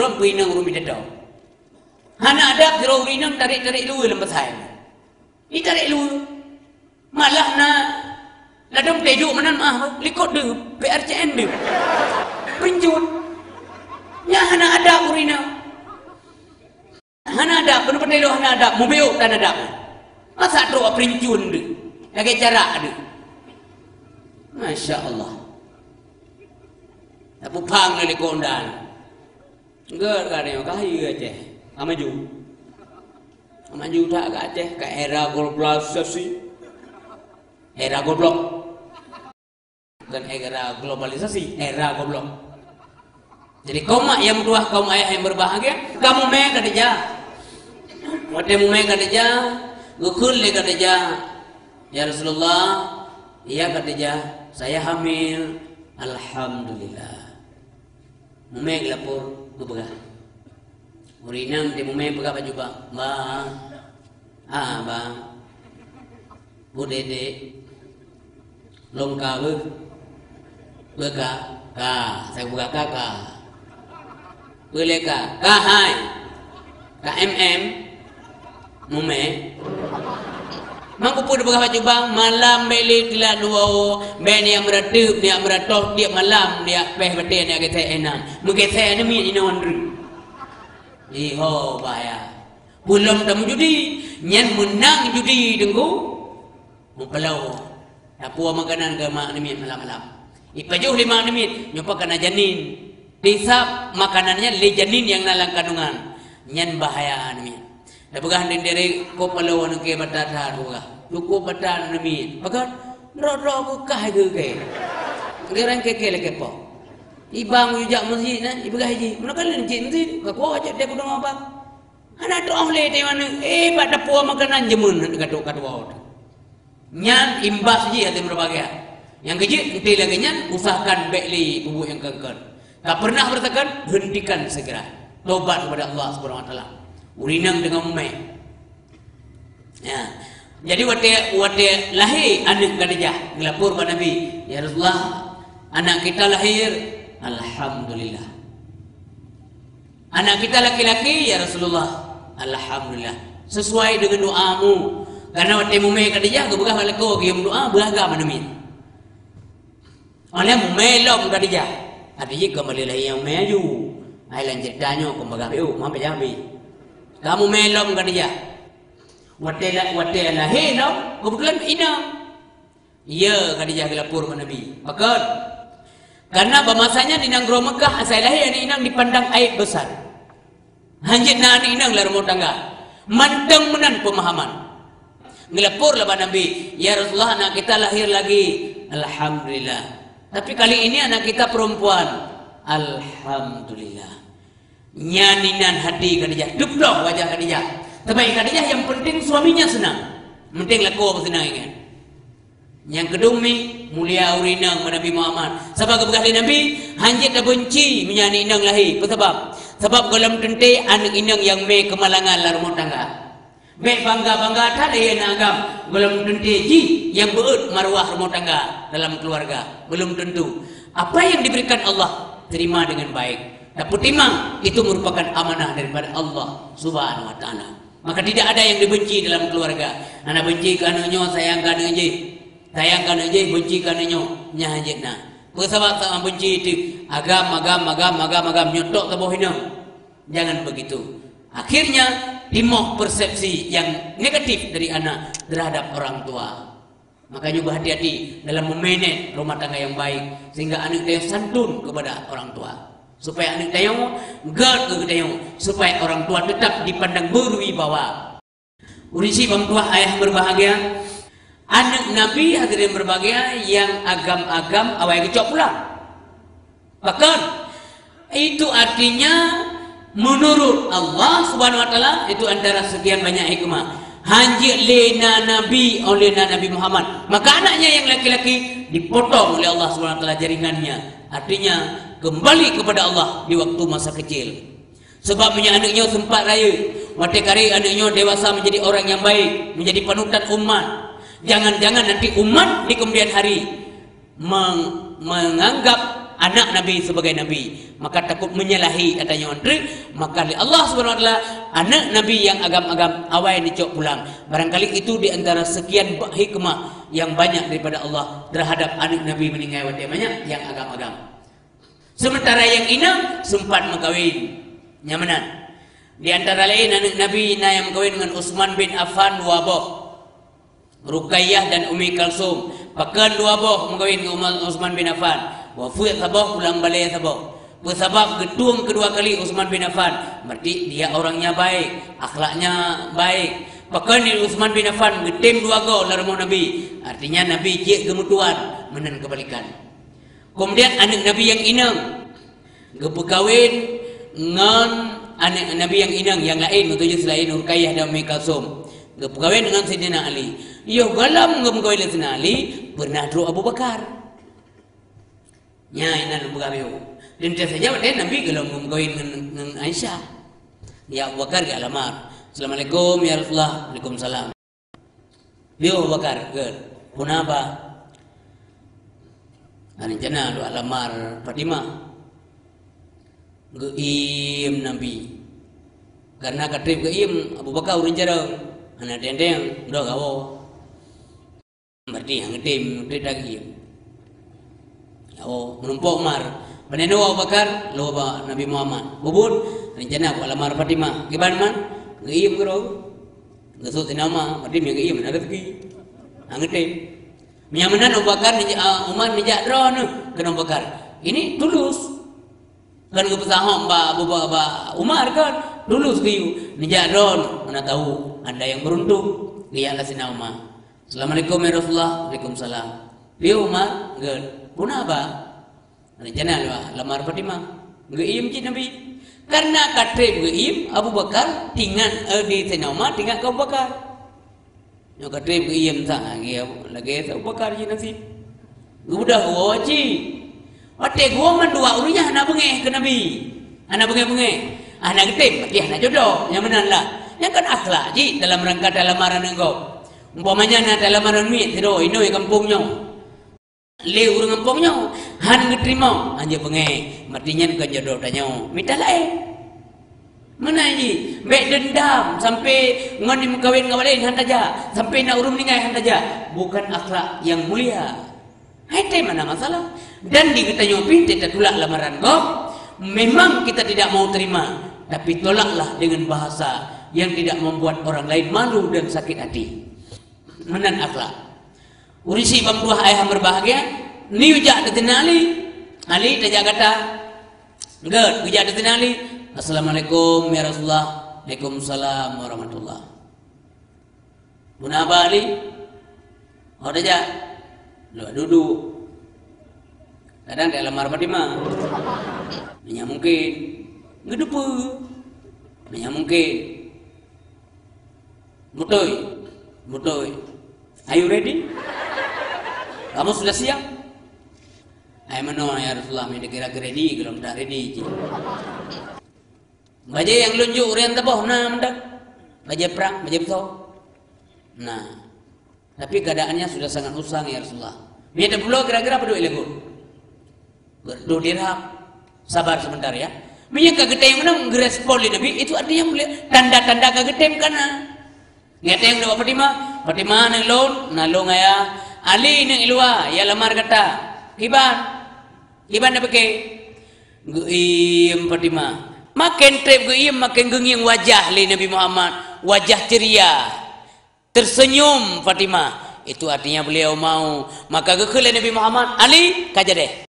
rumi dedau. Hana adab jero puinang tarik lu lempas saya. Ini tarik lu. Malah na ladang tejuk menan mah likot deu PRCN deu. Penjun. Ya hana adab puinang. Hana adab, benar-benar lu hana adab, mubeuk dan adab. Masa doa perincun dia. Lagi cara dia. Masya Allah. Tapi pang dari kondan. Enggak kadang kayu aja. Amaju tak aja ke era globalisasi. Era goblok. Bukan era globalisasi, era goblok. Jadi kaum yang berdua, kaum ayah yang berbahagia, kamu mereka dia. Waktu mereka dia. Gukul le kata ja Ya Rasulullah, iya Khadijah, saya hamil. Alhamdulillah. Mume lapor beberapa. Murinang di mume beberapa juga. Bang, bang, budede, longka beka, saya buka kakak. Boleh kahai, KMM, mume. Mangku pun beberapa juga malam beli tidak dua, beli yang meredup, dia meredup, dia malam dia peh betul dia kata enam, mungkin saya ni inawan ru. Iho bahaya. Belum dah judi, nyan menang judi dengku, mupalau. Tapua makanan ke mak ni malam-malam. Ipajuh 5 menit, nyupa kena janin. Disap makanannya le janin yang dalam kandungan. Nyan bahaya ni. Dah pegang dari ko palau nak ke batata dua. Cukup batan ni. Pegang ro ku kah ke. Gerang ke lekepo. Ibang ujak masjid na, ibagah haji. Mana kali masjid ka ko ajak dia kudung apa? Anak doh le di mana? Pada puas makanan jemun kadua. Nyan imbas je ada berbagai. Yang kecil nanti lagi nyan usahakan beli bubuk yang kengkar. Tak pernah bertekan, hentikan segera. Tobat kepada Allah Subhanahu Wa Taala. Urinang dengan umai. Ya. Jadi wate lahir anak Khadijah ngelapor pada Nabi, ya Rasulullah, anak kita lahir, alhamdulillah. Anak kita laki-laki, ya Rasulullah, alhamdulillah. Sesuai dengan doamu. Karena wate umai Khadijah gebegah leko gium doa belaga menemin. Oleh umai lom Khadijah. Khadijah kembali lahir umai aju. Ai lanjut danyo kembagah eu, mampai jabi. Kamu melom kan dia. Wate lahir no, kebetulan inang. Ya Khadijah gelapur ke Nabi. Bahkan karena bermasanya di Nangro Mekah saya lahir ni inang dipandang aib besar. Hanjit na ni inang lah rumah tangga. Manteng menan pemahaman. Gelapur lah Nabi, ya Rasulullah anak kita lahir lagi. Alhamdulillah. Tapi kali ini anak kita perempuan. Alhamdulillah. Nyaninan hati Khadijah, duploh wajah Khadijah. Tapi Khadijah yang penting suaminya senang. Penting laku apa senang ingat. Yang kedua ni mulia urinang Nabi Muhammad. Sebab kebegali Nabi hanjit dah benci menyani inang lahir. Sebab dalam tente anak inang yang me kemalangan lah rumah tangga. Me bangga tak ada yang agam. Dalam tente ji yang beut marwah rumah tangga dalam keluarga. Belum tentu. Apa yang diberikan Allah terima dengan baik. Dapat timang itu merupakan amanah daripada Allah Subhanahu Wa Taala. Maka tidak ada yang dibenci dalam keluarga. Anak benci kanannya, sayangkan aja. Sayangkan aja, benci kanannya, nyahajitna. Pesawat sama benci itu agam nyotok tabuh hina. Jangan begitu. Akhirnya timbul persepsi yang negatif dari anak terhadap orang tua. Makanya berhati-hati dalam memanage rumah tangga yang baik sehingga anak dia santun kepada orang tua. Supaya anak tayang gad ke tayang, supaya orang tua tetap dipandang berwibawa. Urisi bang tua ayah berbahagia, anak Nabi hadirin berbahagia yang agam-agam awal kecok pula. Bahkan itu artinya menurut Allah Subhanahu Wa Taala itu antara sekian banyak hikmah. Hanjit lena Nabi oleh Nabi Muhammad. Maka anaknya yang laki-laki dipotong oleh Allah Subhanahu Wa Taala jaringannya. Artinya kembali kepada Allah di waktu masa kecil. Sebab punya anaknya sempat raya. Waktu kali anaknya dewasa menjadi orang yang baik, menjadi panutan umat. Jangan-jangan nanti umat di kemudian hari menganggap anak Nabi sebagai Nabi, maka takut menyalahi katanya orang. Maka Allah Subhanahu Wa Taala anak Nabi yang agam-agam awal dicok pulang. Barangkali itu di antara sekian hikmah yang banyak daripada Allah terhadap anak Nabi meninggal waktu banyak yang agam-agam. Sementara yang inang sempat mengkawin nyamanan. Di antara lain anak Nabi yang mengkawin dengan Utsman bin Affan dua boh, Ruqayyah dan Ummi Kalsum. Bahkan dua boh mengkawin dengan Utsman bin Affan. Wafat sabah pulang balik sabah. Bersabab getung kedua kali Utsman bin Affan. Berarti dia orangnya baik, akhlaknya baik. Bahkan Utsman bin Affan getem dua go dalam Nabi. Artinya Nabi cik gemutuan menen kebalikan. Kemudian anak Nabi yang inang gepekawin dengan anak Nabi yang inang yang lain menuju selain Ruqayyah dan Ummi Kalsum. Gepekawin dengan Sayyidina Ali. Iyo galam ngam-gawin sinali pernah dulu Abu Bakar. Nya inan bugayo. Dan saja wadai Nabi galam ngam-gawin dengan Aisyah. Ya Abu Bakar ke alamar. Assalamualaikum ya Rasulullah. Waalaikumsalam. Dia Abu Bakar ke punaba. Ani jana lu alamar Fatimah. Geim Nabi. Karena katrip geim Abu Bakar urun jarang. Anak dendeng udah gawo. Berarti yang gedim udah lagi. Oh menumpuk mar. Paneno Abu Bakar lo Nabi Muhammad. Bubun rencana alamar Fatimah. Gimana man? Geim gero. Gesut nama Fatimah geim ada lagi. Anggedim. Menyamanan Abu Bakar Umar mijak drone kena Abu Bakar. Ini tulus. Kan ke pesahom Abu Umar kan tulus kiu mijak drone mana tahu anda yang beruntung lihatlah sina Umar. Assalamualaikum ya Rasulullah. Waalaikumsalam. Dia Umar gel. Punaba? Rencana lamar Fatimah. Geim ci Nabi. Karena katrib geim Abu Bakar tinggal di sina Umar tinggal ke Abu Bakar. Yo katrib geim lagi Abu Bakar ji nasib. Udah waji. Wate gua mendua urunya anak bengeh ke Nabi. Anak bengeh. Anak getim, dia anak jodoh. Yang benar lah. Yang kan akhlak ji dalam rangka lamaran engkau. Umpamanya nak dalam lamaran mi, tiro ino yang kampungnya. Le urang kampungnya, han getrimo anja bengeh. Martinya kan jodoh tanya. Minta lain. Mana ji? Mek dendam sampai ngon kawin ngawalin han aja. Sampai nak urung ningai han aja. Bukan akhlak yang mulia. Hai mana masalah? Dan dikatanya pintu tolak lamaran kau. Memang kita tidak mau terima, tapi tolaklah dengan bahasa yang tidak membuat orang lain malu dan sakit hati. Menan akhlak. Urisi pambuah ayah berbahagia. Ni ujak datin Ali tajak kata. Enggak, ujak datin Ali. Assalamualaikum ya Rasulullah. Waalaikumsalam warahmatullah. Punaba Ali. Oh tajak. Duduk. Kadang dalam lamar Fatimah. Hanya mungkin ngedepu. Hanya mungkin. Mutoy. Are you ready? Kamu sudah siap? Ay mano ya Rasulullah, may kira-kira ready, kalau tak ready. Baca yang lunjuk urian taboh na mendak. Baca perang, baca betul. Nah, tapi keadaannya sudah sangat usang ya Rasulullah. Dia ada pulau kira-kira apa duit lego? 2 dirham. Sabar sebentar ya. Minyak kagetem menang gerespon di Nabi itu artinya tanda-tanda kagetem kana. Ngeteng do Fatimah nang lon nalong aya Ali nang ilwa ya lamar kata. Kiban apa ke? Geim Fatimah. Makin trip geim makin genging wajah li Nabi Muhammad, wajah ceria. Tersenyum Fatimah. Itu artinya beliau mau. Maka gekele Nabi Muhammad, Ali kaja deh.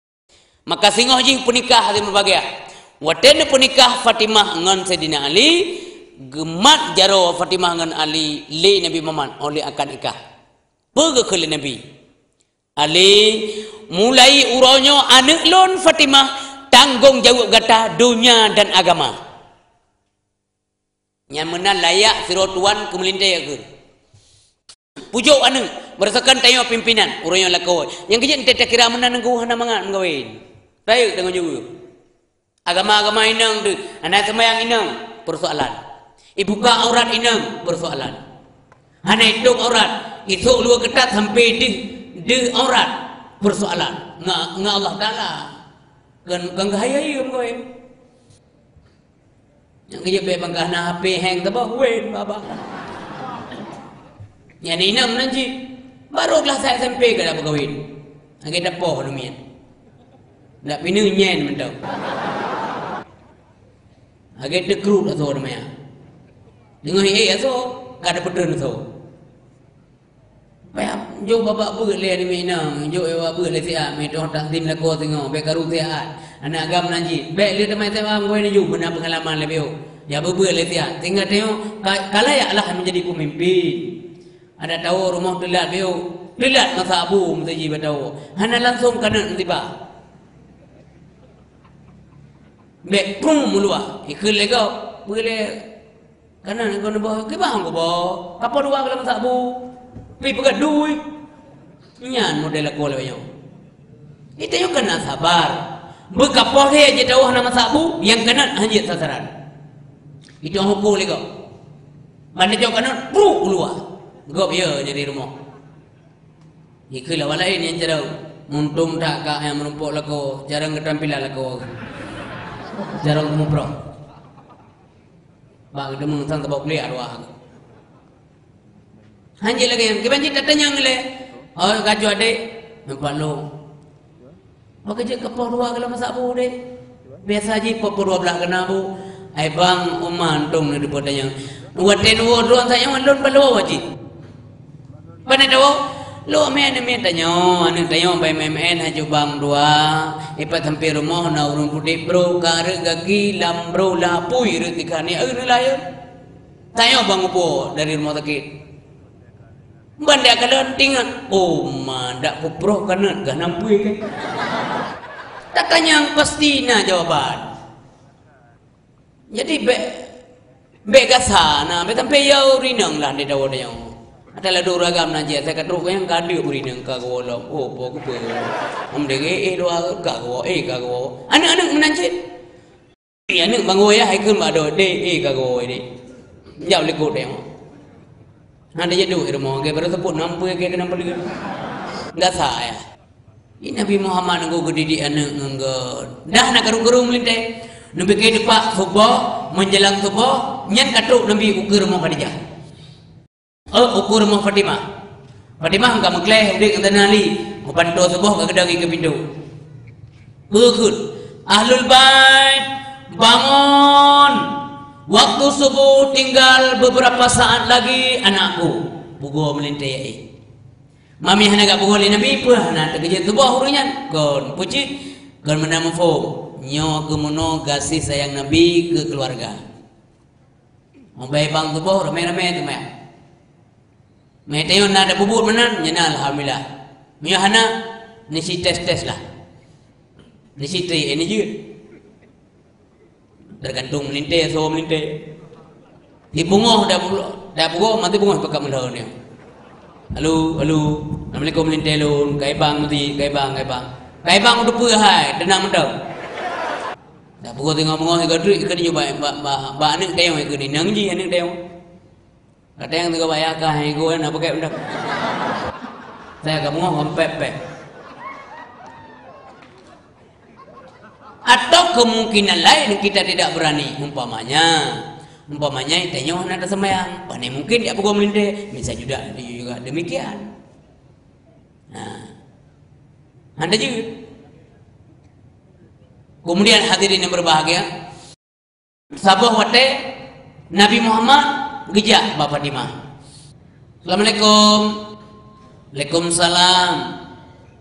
Maka singoh jing punikah hati berbahagia. Waten punikah Fatimah ngan Sayyidina Ali, gemat jaro Fatimah ngan Ali li Nabi Muhammad oleh akan ikah. Pegekele Nabi. Ali mulai uronyo anak lon Fatimah tanggung jawab gata dunia dan agama. Yang mana layak sirotuan kemelintai agar. Pujuk anu berdasarkan tayo pimpinan urang yang lakau. Yang kejadian tidak kira mana nenggu hana mangan ngawin. Tayo tengok juga. Agama-agama inang tu, anak semayang inang persoalan. Ibuka aurat inang persoalan. Hana hidup aurat, itu lu ketat sampai di aurat persoalan. Nga Allah Taala. Kan gahayai ngawin. Yang kejadian bangkah na HP hang tabah wen baba. Yang ni enam nanti baru kelas saya SMP ke dah berkahwin. Agak dapoh lumian. Tak pinu nyen mentau. Agak dekrut atau namanya. Dengar atau kada pedun atau. Payah jo bapa berle ni mina, jo ewa berle sia, meto tak tim lako tengok, be karu sia. Anak agam nanti, be le temai tema ngoi ni ju benar pengalaman lebih. Ya berle sia. Tinggal tengok kalayak lah menjadi pemimpin. Ada tahu rumah telat beo, telat masa abu mesti tahu. Hana langsung kanan tiba. Bek pum mulua, ikut lego, boleh kanan kau nak bawa, kita hang kau bawa. Apa dua kalau masa abu? Pi pegat duit. Nyan model aku lewe. Itu yo kena sabar. Bekapol he je dawah nama sabu yang kena hanjit sasaran. Itu hukum lego. Mana jauh kena bru keluar. Gop ya jadi rumah. Ikulah walain yang jarang muntung tak kak yang menumpuk laku, jarang ketampilan laku. Jarang kumupro. Bang demung sang tebak beli arwah. Hanjit lagi yang kebanjit datanya ngele. Oh kaju adik nampak lu. Oh kerja kepor dua kalau masak bu dek. Biasa aja kepor dua belah kena bu. Ai bang uman dong ni dipotanya. Waten wo doang saya mandon balu wajib. Mana dawo? Lo men tanyo, anu tanyo by MMN haju bang dua. Ipat hampir rumah na urung putih bro kare gagi lambro lapui retikani air layan. Tanyo bang upo dari rumah sakit. Banda kalau tinggal, oh mandak kupro kanan gak nampui kan? Tak tanya pasti na jawaban. Jadi be gasana, be sampai yau rinang lah di dawa dia. Adalah dua ragam naja, saya kata yang kadu rinang kagolong, oh pokok pun. Dege doa kago, kago. Anak-anak menanjit. Anak bangun ya, ikut mado kago ini. Jauh lekut dia. Ada je duit rumah, ke baru sebut nampu ke nampu lagi. Enggak saya. Ini Nabi Muhammad nunggu gedidik anak nunggu. Dah nak gerung-gerung linte. Nabi ke depan subuh, menjelang subuh, nyan katuk Nabi ukur rumah Khadijah. Ukur rumah Fatimah. Fatimah enggak mengkleh udik ngata nali. Bantu subuh ke gedang ke pintu. Ukur. Ahlul bait bangun. Waktu subuh tinggal beberapa saat lagi anakku bugo melintai. Mami hana gak bugo Nabi pun hana terkejut subuh hurunya. Kon puji kon menama fo nyo kemuno kasih sayang Nabi ke keluarga. Mambai bang subuh rame-rame tu mak. Metayo nada bubur menan nyana alhamdulillah. Mio hana nisi tes lah. Nisi tri ini je. Tergantung melinte so melinte. Di bungoh dah bungoh mati bungoh pakai mendaun dia. Halo, assalamualaikum melinte lun, kai bang mati, kai bang. Kai bang udah puas hai, tenang mendaun. Dah bungoh tengok ikut dia nyoba ba anak dia ikut ni nang ji anak dia. Kata yang tengok bayar kah ego nak pakai mendaun. Saya kat bungoh kompet. Atau kemungkinan lain kita tidak berani. Umpamanya tanya nak sembahyang, pandai mungkin dia pukul melinte, bisa juga demikian. Nah, anda juga. Kemudian hadirin yang berbahagia, sabah wate Nabi Muhammad gejak Bapak Fatimah. Assalamualaikum. Waalaikumsalam.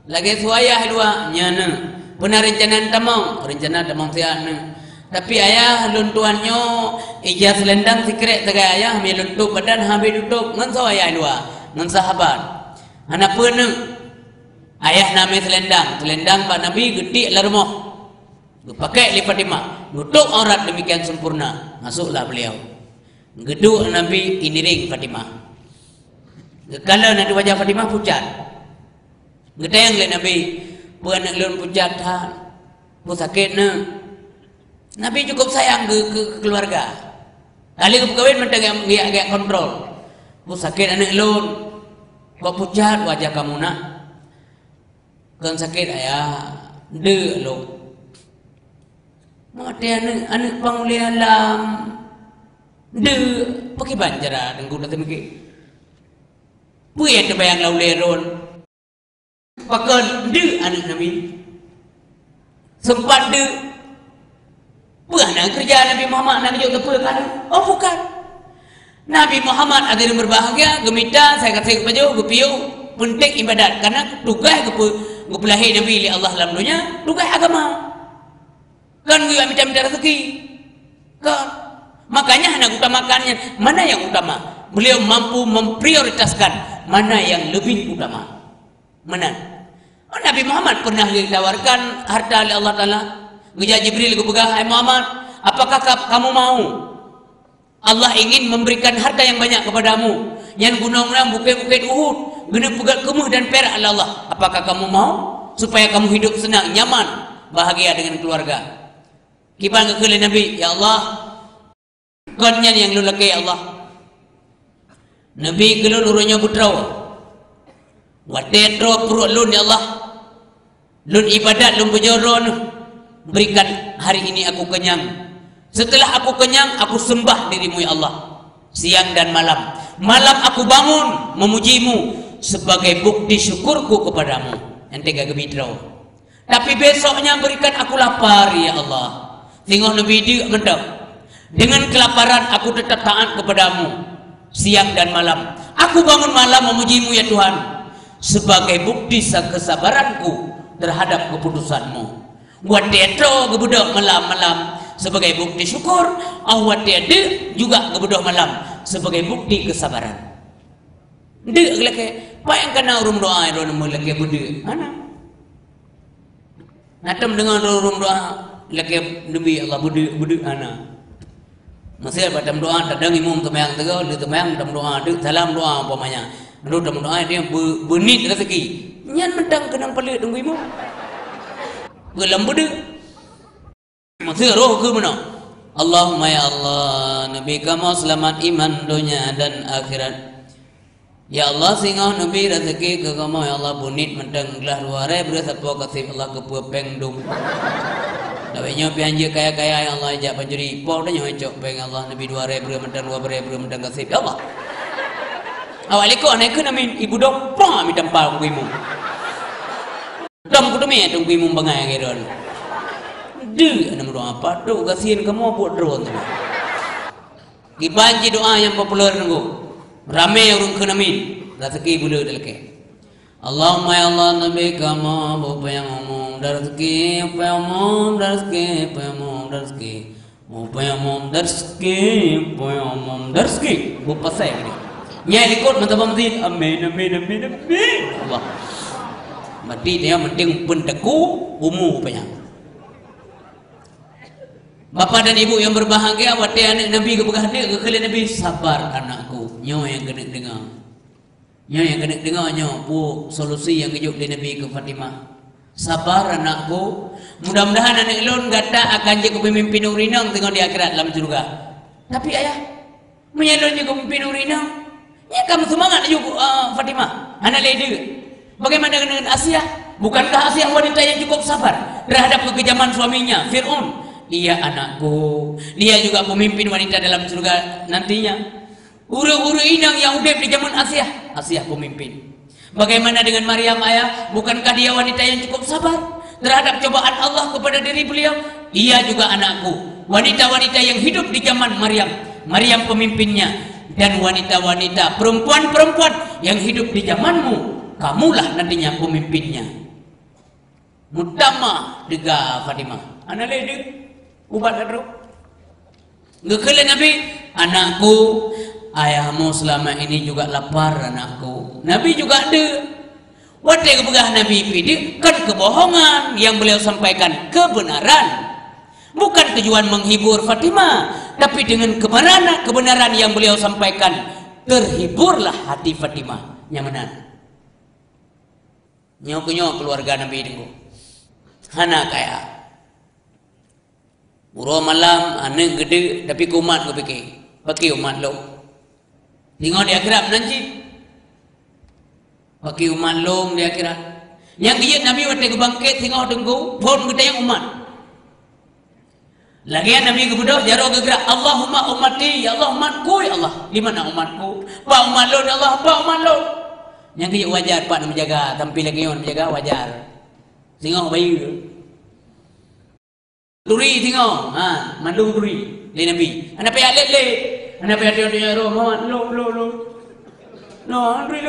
Lagi suayah dua nyana. Pernah rencana tamang siana. Tapi ayah luntuannya ijaz selendang sikret tegai ayah mi luntuk badan habis duduk ngan so ayah dua ngan sahabat. Anak pernah ayah nama selendang Pak Nabi gede lah rumah. Pakai li Fatimah. Duduk aurat demikian sempurna. Masuklah beliau. Geduk Nabi iniring Fatimah. Kalau nanti wajah Fatimah pucat. Gedeng le Nabi. Puan nak lun pucat han, pun sakit na. Nabi cukup sayang ke keluarga. Kali ke kawin mentang agak kontrol. Pun sakit anak lun, kau pucat wajah kamu nak. Kan sakit ayah, de lo. Mati anak pangulian lam, de pakai banjara dan guna temiki. Puan terbayang lau leron. Pakai de anak Nabi sempat de pernah kerja Nabi Muhammad nak kerja apa kan? Oh bukan. Nabi Muhammad ada yang berbahagia gemita saya kata kepada gepiu penting ibadat karena tugas gepulahi Nabi li Allah dalam dunia tugas agama kan gue minta rezeki kan makanya hendak utamakannya mana yang utama beliau mampu memprioritaskan mana yang lebih utama mana. Oh, Nabi Muhammad pernah ditawarkan harta oleh Allah Ta'ala. Gejak Jibril kepegah, hai Muhammad, apakah kamu mau Allah ingin memberikan harta yang banyak kepadamu yang gunung-gunung bukit-bukit Uhud guna pegat kemuh dan perak Allah. Apakah kamu mau supaya kamu hidup senang, nyaman, bahagia dengan keluarga? Kiban ke Nabi, ya Allah, konnya yang lu laki ya Allah. Nabi gelun urunya putrau. Wadetro perut lun ya Allah. Lun ibadat lun berjoron. Berikan hari ini aku kenyang. Setelah aku kenyang, aku sembah dirimu ya Allah, siang dan malam. Malam aku bangun memujimu sebagai bukti syukurku kepadamu. Ente gak gebidrau. Tapi besoknya berikan aku lapar ya Allah. Tengok Nabi dia mentang. Dengan kelaparan aku tetap taat kepadamu siang dan malam. Aku bangun malam memujimu ya Tuhan sebagai bukti kesabaranku terhadap keputusanmu. Buat dedo gebudak malam-malam sebagai bukti syukur. Awat dedo juga gebudak malam sebagai bukti kesabaran. Dek leke, apa yang kena urum doa itu leke budi, mana? Natam dengan urum doa leke nabi Allah budi ana. Masih pada doa tadang imum temayang tegal, dia temayang dalam doa, dia salam doa umpamanya. Lalu dalam doa dia benit rezeki. Nyan mentang kenang pelik tunggu imum. Gelam budi. Masih roh ke mana? Allahumma ya Allah, Nabi kamu selamat iman dunia dan akhirat. Ya Allah singa Nabi rezeki ke kamu ya Allah bunit mentang gelah luare bersatu kasih Allah ke pengdum. Dawainya pianje kaya-kaya ya Allah ajak panjuri po dah nyoy cok peng Allah Nabi 2000 mentang 2000 mentang kasih ya Allah. Awaliko naik ke namin ibu dok pa mi tampal ku imu. Dom ku demi tunggu imu bangai geron. De ana doa apa do kasihin kamu buat drone tu. Gibanji doa yang popular nunggu. Rame urung ke namin rezeki bulu delke. Allahumma ya Allah Nabi kamu apa yang umum rezeki apa yang umum rezeki apa yang umum rezeki apa yang umum rezeki apa yang umum rezeki bu pasai ni nyai ikut mata pamtin amin amin amin amin Allah mati dia penting pendeku umu apa yang Bapak dan ibu yang berbahagia, wati anak Nabi kebegah dia kekali Nabi sabar anakku, nyo yang kena dengar. Nyo yang kena dengar nyo bu solusi yang kejuk di Nabi ke Fatimah. Sabar anakku, mudah-mudahan anak ilun gata akan jadi pemimpin urinang tengok di akhirat dalam surga. Tapi ayah, menyalon jadi pemimpin urinang. Ya kamu semangat juga Fatimah, anak lady. Bagaimana dengan Asia? Bukankah Asia wanita yang cukup sabar terhadap kekejaman suaminya Fir'aun? Dia anakku, dia juga pemimpin wanita dalam surga nantinya. Uru-uru inang yang udep di zaman Asia, Asia pemimpin. Bagaimana dengan Maryam ayah? Bukankah dia wanita yang cukup sabar terhadap cobaan Allah kepada diri beliau? Ia juga anakku, wanita-wanita yang hidup di zaman Maryam. Maryam pemimpinnya. Dan wanita-wanita, perempuan-perempuan yang hidup di zamanmu, kamulah nantinya pemimpinnya. Mutama dega Fatimah. Anak lady ubat kadro. Ngekele Nabi, anakku, ayahmu selama ini juga lapar anakku. Nabi juga ada. Wadah kebegah Nabi pidi kan kebohongan yang beliau sampaikan kebenaran. Bukan tujuan menghibur Fatimah, tapi dengan kebenaran yang beliau sampaikan terhiburlah hati Fatimah. Nyamanan. Nyok keluarga Nabi itu. Hana kaya Uro malam ane gede tapi kumat ko pakai umat lo. Tengok di akhirat nanti. Pakai umat lo di akhirat. Yang dia Nabi waktu bangkit tengok tunggu pon gede yang umat. Lagi Nabi kebudak jaro gerak Allahumma ummati ya Allah umatku ya Allah. Di mana umatku? Pak umat lo ya Allah, pak umat lo. Yang dia wajar pak nak menjaga, tampil lagi orang menjaga wajar. Tengok bayi tu. Turi tengok, mandu turi di Nabi. Anak payah le, anak payah dia roh mama, Andri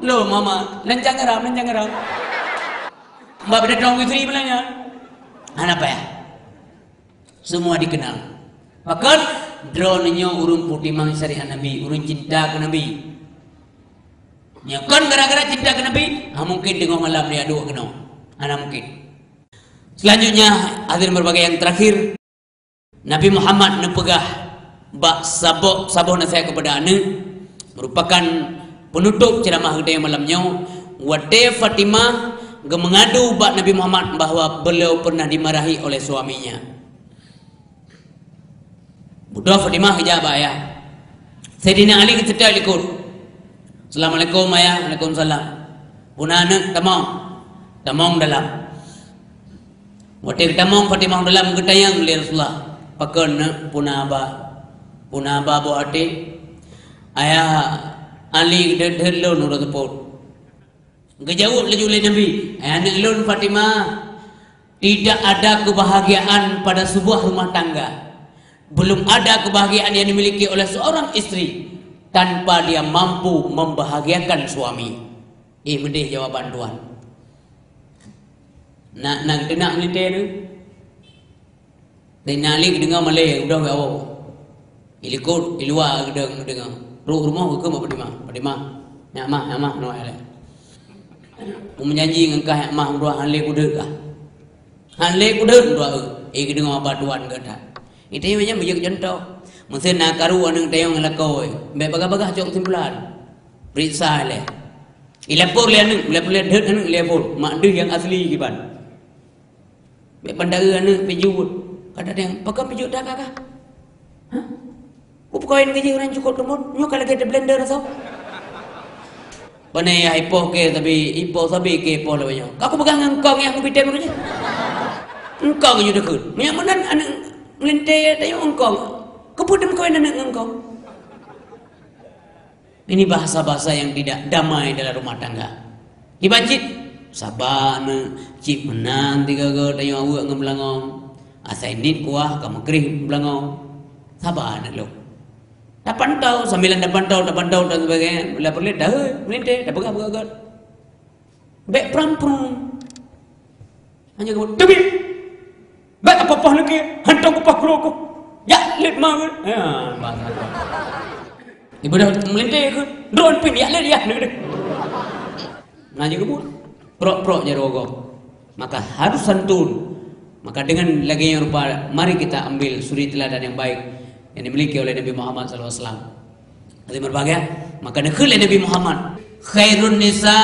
lo mama, lencang geram. Mbak beda dong istri belanya. Anak payah, semua dikenal. Bahkan dronenya urun putih mangsari Nabi, urun cinta ke Nabi. Nyakon gara-gara cinta ke Nabi, mungkin tengok malam dia dua kenal, anak mungkin. Selanjutnya hadirin berbagai yang terakhir Nabi Muhammad nepegah bak saboh nasihat kepada ane merupakan penutup ceramah kita malamnya, Wate Fatimah mengadu bak Nabi Muhammad bahwa beliau pernah dimarahi oleh suaminya. Budak Fatimah hijab ayah. Sayyidina Ali kita ikut. Assalamualaikum ayah, waalaikumsalam. Punah anak tamong dalam. Wate tamong Fatimah dalam ketayang oleh Rasulullah. Pakan punah aba bo ate. Ayah Ali dah nurut pot. Gejauh laju oleh Nabi. Anak lun Fatimah, tidak ada kebahagiaan pada sebuah rumah tangga. Belum ada kebahagiaan yang dimiliki oleh seorang istri tanpa dia mampu membahagiakan suami. Bedih jawaban Tuhan. Nak tenak melite tu. Tenali dengar Malay udah gawo. Ilikut ilua dengar. Rumah ke Fatimah. Nak mah no ale. Menjanji ngengkah mah dua hanle kuda kah. Hanle kuda dua dengar apa Tuhan kata. Itu yang banyak contoh. Mesin nak karu anang tayong lakoi. Baga-baga cok simpulan. Periksa le. Ilapor le anang, ilapor le dhet anang ilapor. Mak deh yang asli kiban. Pandara anang pejut. Kata dia, "Pakai pejut dah kakak?" Hah? Upakoin kerja orang cukup temut. Nyo kalau kita blender asal. Pane ya ipoh ke tapi ipoh sabi ke ipoh lawanya. Aku pegang engkau yang aku bidan dulu je. Engkau yang dekat. Yang mana anak melintai tayo engkau. Kepudam kau anak engkau. Ini bahasa-bahasa yang tidak damai dalam rumah tangga. Dibacit sabar na cip menang tiga go tayo awak ngemlangong. Asai nit kuah kamu kerih belangong. Sabar na lo. Dapat tahu sambilan dapat tahu dan sebagainya. Bila perlu dah melintai dah pegang. Bek pram. Hanya kamu tapi bek apa lagi hantar kupah keluarku. Ya let mah. Ya bahasa. Ibu dah melintai ke drone pin ya let ya. Ngaji kebun. Pro jarogo. Maka harus santun. Maka dengan lagi yang rupa mari kita ambil suri teladan yang baik yang dimiliki oleh Nabi Muhammad SAW. Jadi berbahagia. Maka nekul Nabi Muhammad. Khairun nisa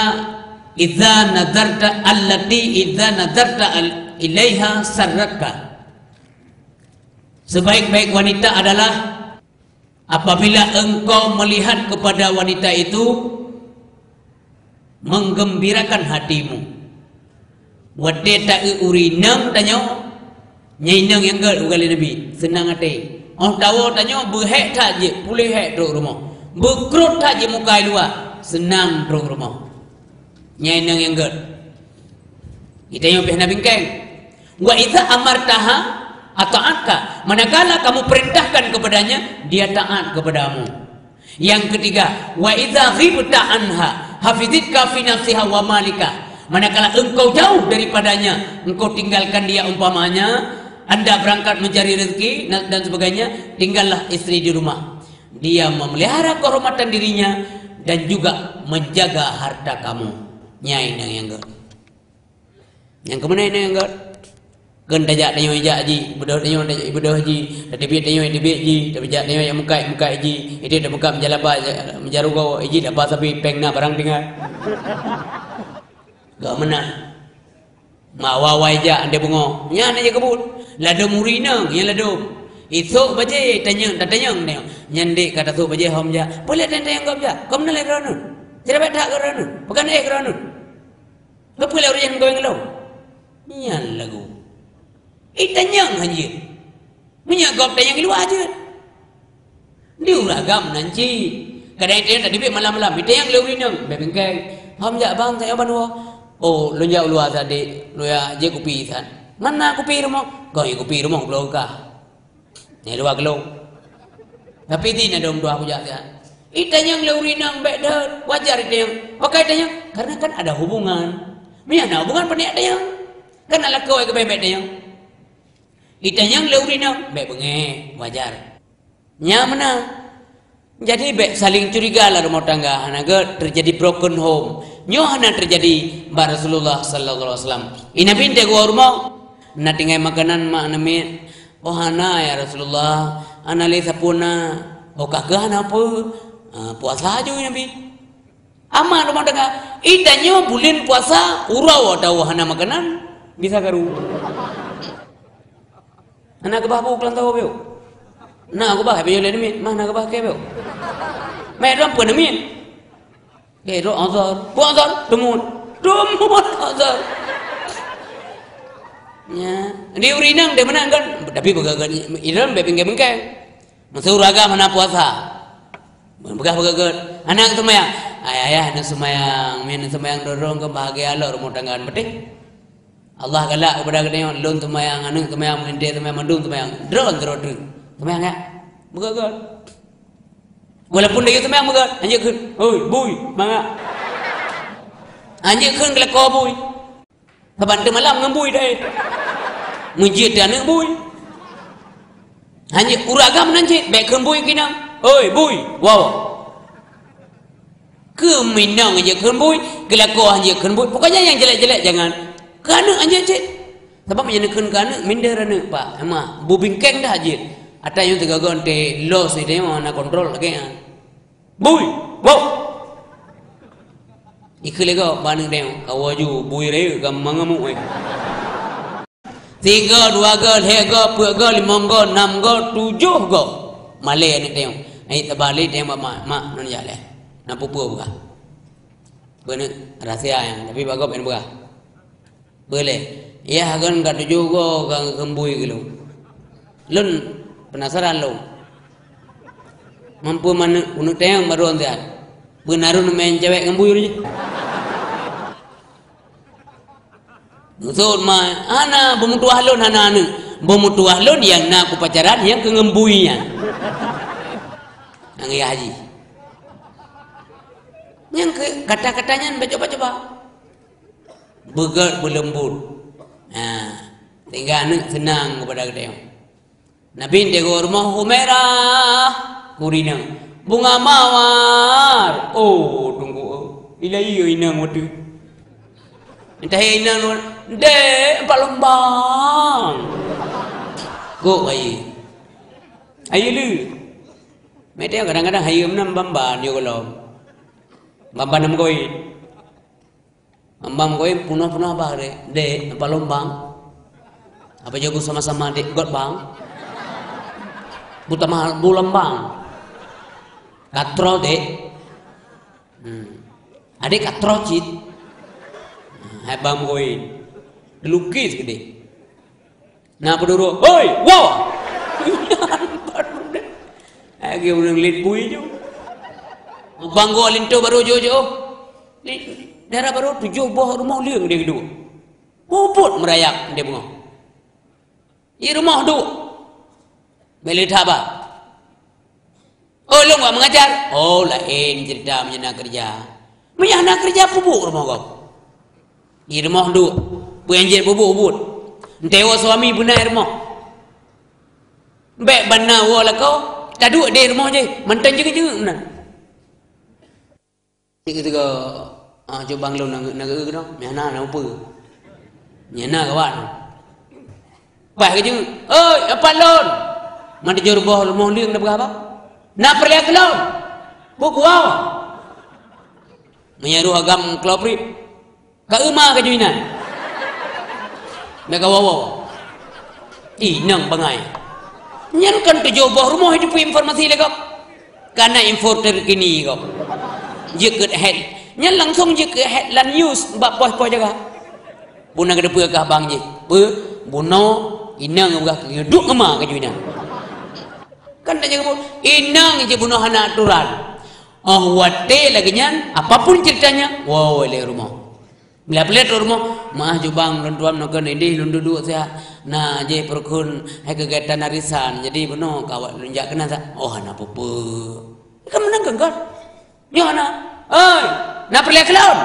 idza nadarta allati idza nadarta ilaiha sarraka. Sebaik-baik wanita adalah apabila engkau melihat kepada wanita itu menggembirakan hatimu. Wate tak urinang tanyo nyainang yang gal ugali Nabi senang hati. Oh tahu tanyo berhek tak je pulih hek duduk rumah. Berkerut tak je muka luar senang duduk rumah. Nyainang yang gal. Kita yang pihak Nabi keng. Wa idza amartaha ata'atka. Manakala kamu perintahkan kepadanya, dia taat kepadamu. Yang ketiga, wa idza ghibta anha hafizitka fi nafsiha wa malika. Manakala engkau jauh daripadanya, engkau tinggalkan dia umpamanya, anda berangkat mencari rezeki dan sebagainya, tinggallah istri di rumah. Dia memelihara kehormatan dirinya dan juga menjaga harta kamu. Nyai nang yang ger. Yang kemana ini yang ger? Kan tajak tanyo ijak ji, bedah tanyo bedah ji, tadi biat tanyo ji, tapi jak tanyo yang muka ji, itu dah buka menjalaba menjaru kau ji dapat sapi pengna barang tinggal. Gak menang. Mak wawai jak ande bungo. Nya ande kebun. Lado murina yang lado. Isok baje tanyang tatanyang ne. Nyandek kata sok baje hom ja. Boleh tanyang kau ja. Kau menang lek rono. Tidak betak ke rono. Bukan rono. Kau boleh urusan kau yang lo. Nya lagu. Tanyang hanya. Punya kau tanyang luar aja. Dia uragam nanti. Kadang tanyang tadi malam-malam. Tanyang lurina. Bebengkeng. Hom ja bang saya banwa. Oh, lu jauh luar tadi, lu ya je kopi kan? Mana kopi rumah? Kau yang kopi rumah belum kah? Ni luar gelung. Tapi ini ada dua aku jaga. Itanya yang leurinang beda wajar itu yang pakai itanya karena kan ada hubungan. Mana hubungan pernah ada yang kan ala kau yang bebek yang. Itanya yang leurinang bebek benge wajar. Nya mana? Jadi saling curiga lah rumah tangga. Hanaga terjadi broken home. Nyohana terjadi bar Rasulullah sallallahu alaihi wasallam. Ina binte gua rumah na tinggal makanan mak nami. Oh hana ya Rasulullah, ana le sapuna. Oh kakak hana apa? Puasa aja Nabi. Ama rumah tengah. Idanyo bulan puasa urau ada wahana makanan bisa karu. Anak kebah bu kelang tahu beo. Nak kebah beo le demi mana kebah ke beo. Mai ram pun demi. Ke ro azar. Bu azar tumun azar. Ya, dia urinang dia menang kan. Tapi begagan iram be bengke-bengke. Masuk raga mana puasa. Begah-begagan. Anak semayang. Ayah nak semayang, min semayang dorong ke bahagia Allah rumah tanggaan betul. Allah galak kepada kita yang lon semayang, anak semayang, mende semayang, mandung semayang, drone. Semayang ya, begagan. Walaupun dia semayang begagan, anjek kun, oi, boy, mangga. Anjek kun kelak kau boy. Saban tu malam ngembui dah. Mujid dia anak boy. Anjek uragam nanti, baik ngembui kena. Oi, boy, wow. Ke minang aja kenbui, kelakor aja kenbui. Pokoknya yang jelek-jelek jangan. Kana aja cik. Sebab yang nak kana minder anak pak. Emang bubingkeng dah aja. Ada yang tergagal te loss ni dia mana kontrol lagi kan. Bui, wow. Ikhlega mana dia kawaju bui raya gamangamu. 3 2 gol, 3 gol, 4 gol, 5 gol, 6 gol, 7 gol. Malay ni dia. Ai terbalik dia mak nan jalan. Nak pupuk buka. Benar rahsia yang tapi bagop yang buka. Boleh. Ya kan kat juga kan kembui gitu. Lun penasaran lo. Mampu mana unuk tayang baru anda. Benarun main cewek kembui aja. Nusut mah ana bemutuah lon ana anu. Bemutuah lon yang nak aku pacaran yang kengembuinya. Ang iya haji. Yang kata-katanya coba-coba begat berlembut. Tinggal anak senang kepada kita. Nabi dia rumah merah kurina bunga mawar. Oh tunggu ilahi inang waktu entah inang dek palembang go ayi lu mereka kadang-kadang hayam nam bamba dia kalau bamba nam koi bamba koi punah-punah apa dek palembang apa jago sama-sama dek got bang buta mahal bulan bang katro dek adik katro cit hai bang koi lukis gede nah peduru oi wow lagi orang lihat bui jo bang gua lintu baru jo daerah baru 7 buah rumah liang dia gitu puput merayak dia bunga di rumah tu beli apa? Oh lu nggak mengajar? Oh lain cerita menyana kerja. Menyana kerja pupuk rumah kau. Di rumah tu, penjir pupuk. Tewa suami benar rumah. Baik benar wala kau. Tak duduk di rumah je. Mantan juga benar. Kita ke coba lu nak tu, menyana nak apa? Menyana kawan. Baik je. Oi apa lon? Mana jauh rumah liang nak berapa? Nak pergi ke laut? Buku awak. Menyeru agam kelopri. Kak rumah ke juinan? Mereka wawa. Nang bangai. Nyankan ke jauh rumah itu informasi lagi. Karena info terkini kau. Jika head. Nyan langsung jika headline news. Bak pos-pos jaga. Buna ke depan ke abang je. Buna inang buka duduk kemah ke juinan. Kan tak jaga inang je bunuh anak aturan. Oh wate lagi nyan apapun ceritanya wow le rumah. Bila pelet rumah mah jubang tuan nak kena ini lundu duduk saya na je perkun hai kegiatan arisan jadi bunuh kawat lunjak kena tak oh anak pupu kan menang kan yo anak oi na pelet laun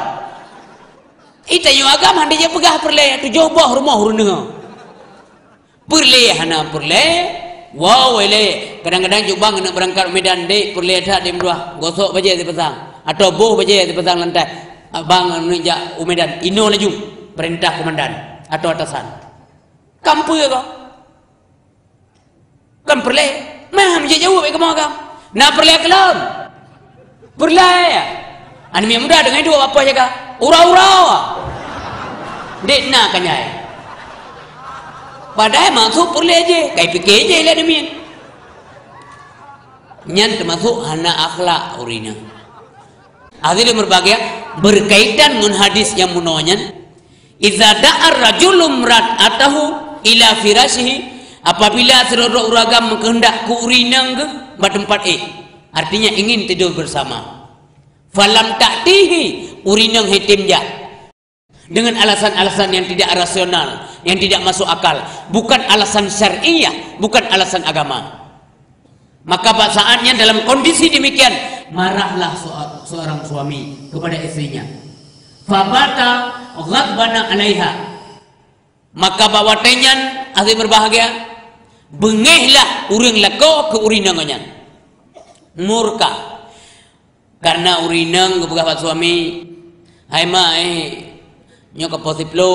ita yo agam hande je pegah perle tu jobah rumah urunga perle hana perle wow ele kadang-kadang jubang nak berangkat Medan dek perlihat dia berdua gosok baje di petang atau boh baje di petang lantai abang menunjuk Medan ino laju perintah komandan atau atasan kampu ya kau kan perle mah menjadi jauh baik kamu kau nak perle kelon perle Ani muda dengan itu apa jaga? Ura-ura. Dek nak kanyai. Padahal masuk perlu aja, kai fikir aja lah demian. Nyan termasuk hana akhlak urina. Adil berbahagia berkaitan dengan hadis yang munonyan. Iza da'ar rajulum atau ila firashihi, apabila seluruh uragam menghendak ku urinang ke tempat artinya ingin tidur bersama. Falam ta'tihi, urinang hitimja dengan alasan-alasan yang tidak rasional, yang tidak masuk akal, bukan alasan syariah, bukan alasan agama. Maka pada saatnya dalam kondisi demikian, marahlah seorang suami kepada istrinya. Fabata ghadbana alaiha, maka bawa tenyan ahli berbahagia, bengehlah uring lako ke urinangannya, murka karena urinang kebegapat suami. Hai ma nyo ka posiplo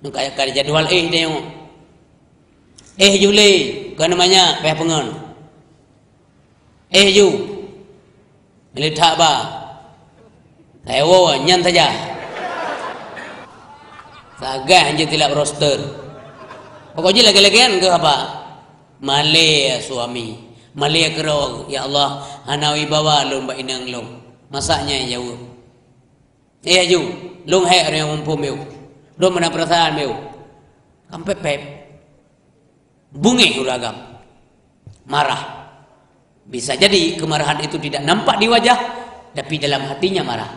nyo kaya kaya jadwal dia jule kan namanya peh pengen ju lihat ba tayo nyan saja sagah hanya tidak roster pokoknya lagi-lagian ke apa malaya suami malaya kerong ya Allah hanawi bawa lun ba inang long masaknya jauh ju lung hai yang mampu meu do mana perasaan meu sampai pep bunyi uragam marah. Bisa jadi kemarahan itu tidak nampak di wajah, tapi dalam hatinya marah.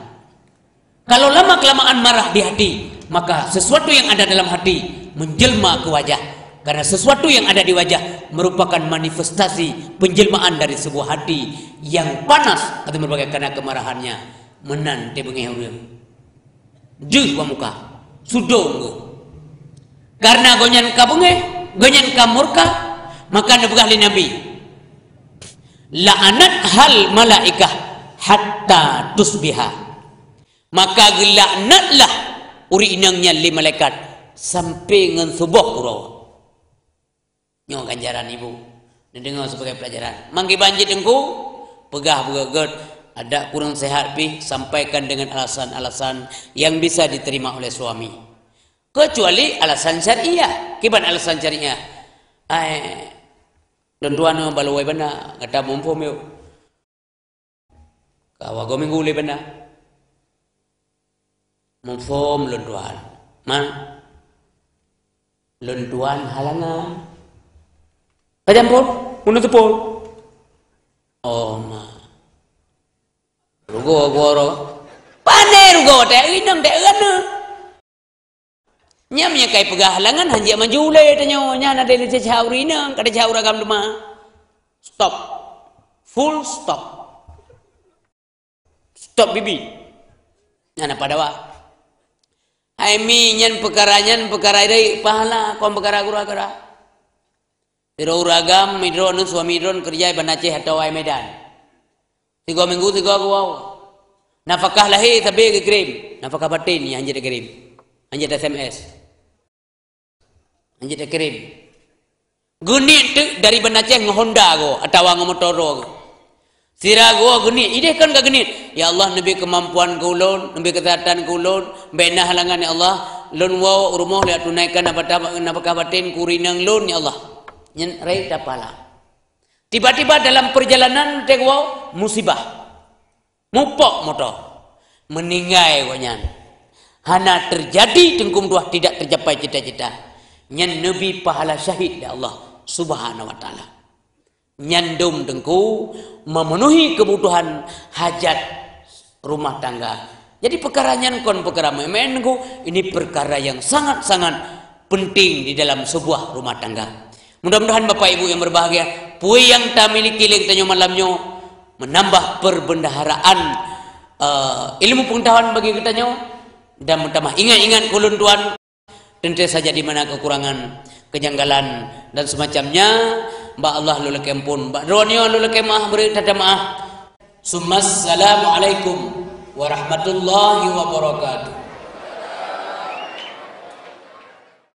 Kalau lama kelamaan marah di hati, maka sesuatu yang ada dalam hati menjelma ke wajah. Karena sesuatu yang ada di wajah merupakan manifestasi penjelmaan dari sebuah hati yang panas atau berbagai karena kemarahannya menanti bengeh juh muka sudong karena gonyan ka bengeh gonyan ka murka maka nabugah Nabi la'anat hal malaikah hatta tusbiha, maka gelaknatlah uri inangnya li malaikat sampai ngan subuh urawa. Nyo ganjaran ibu dengar sebagai pelajaran manggi banjir engku pegah begaget ada kurang sehat pi sampaikan dengan alasan-alasan yang bisa diterima oleh suami, kecuali alasan syariah. Kiban alasan syariah dan tuan balawai bana kata mumpu meu kawa go minggu le bana mumpu lunduan man lunduan halangan kajampur unu tepul oh ma rugo goro pane rugo teh inang teh ana nyamnya kai pegah halangan hanja majule tanyo nya na dele cauri nang kada caura gam dema stop full stop bibi nyana padawa ai mi nyen perkara dai pahala kom perkara gura-gura iro uragam midron suami midron kerja ban Aceh atau ai Medan 3 minggu 3 gua nafkah lahir tapi kirim nafkah batin ni hanja dikirim hanja SMS hanja dikirim gunit tu dari ban Aceh Honda go atau ngomotoro go sira go gunit ide kan ka gunit ya Allah nabi kemampuan kulun nabi kesehatan kulun bena halangan ya Allah lun wo rumah lihat tunaikan nafkah batin kurinang lun ya Allah nyen rei tapala. Tiba-tiba dalam perjalanan tegwa musibah mupok motor meninggai gonyan hana terjadi tengkum dua tidak tercapai cita-cita nyen nabi pahala syahid ya Allah subhanahu wa ta'ala nyandum tengku memenuhi kebutuhan hajat rumah tangga. Jadi perkara nyan kon perkara memenku ini perkara yang sangat-sangat penting di dalam sebuah rumah tangga. Mudah-mudahan Bapak Ibu yang berbahagia, pui yang tak miliki leng tanyo malamnya menambah perbendaharaan ilmu pengetahuan bagi kita nyo dan menambah ingat-ingat kulun tuan tentu saja di mana kekurangan, kejanggalan dan semacamnya. Mbak Allah lulek ampun, Mbak Ronio lulek maaf beri tanda maaf. Assalamualaikum warahmatullahi wabarakatuh.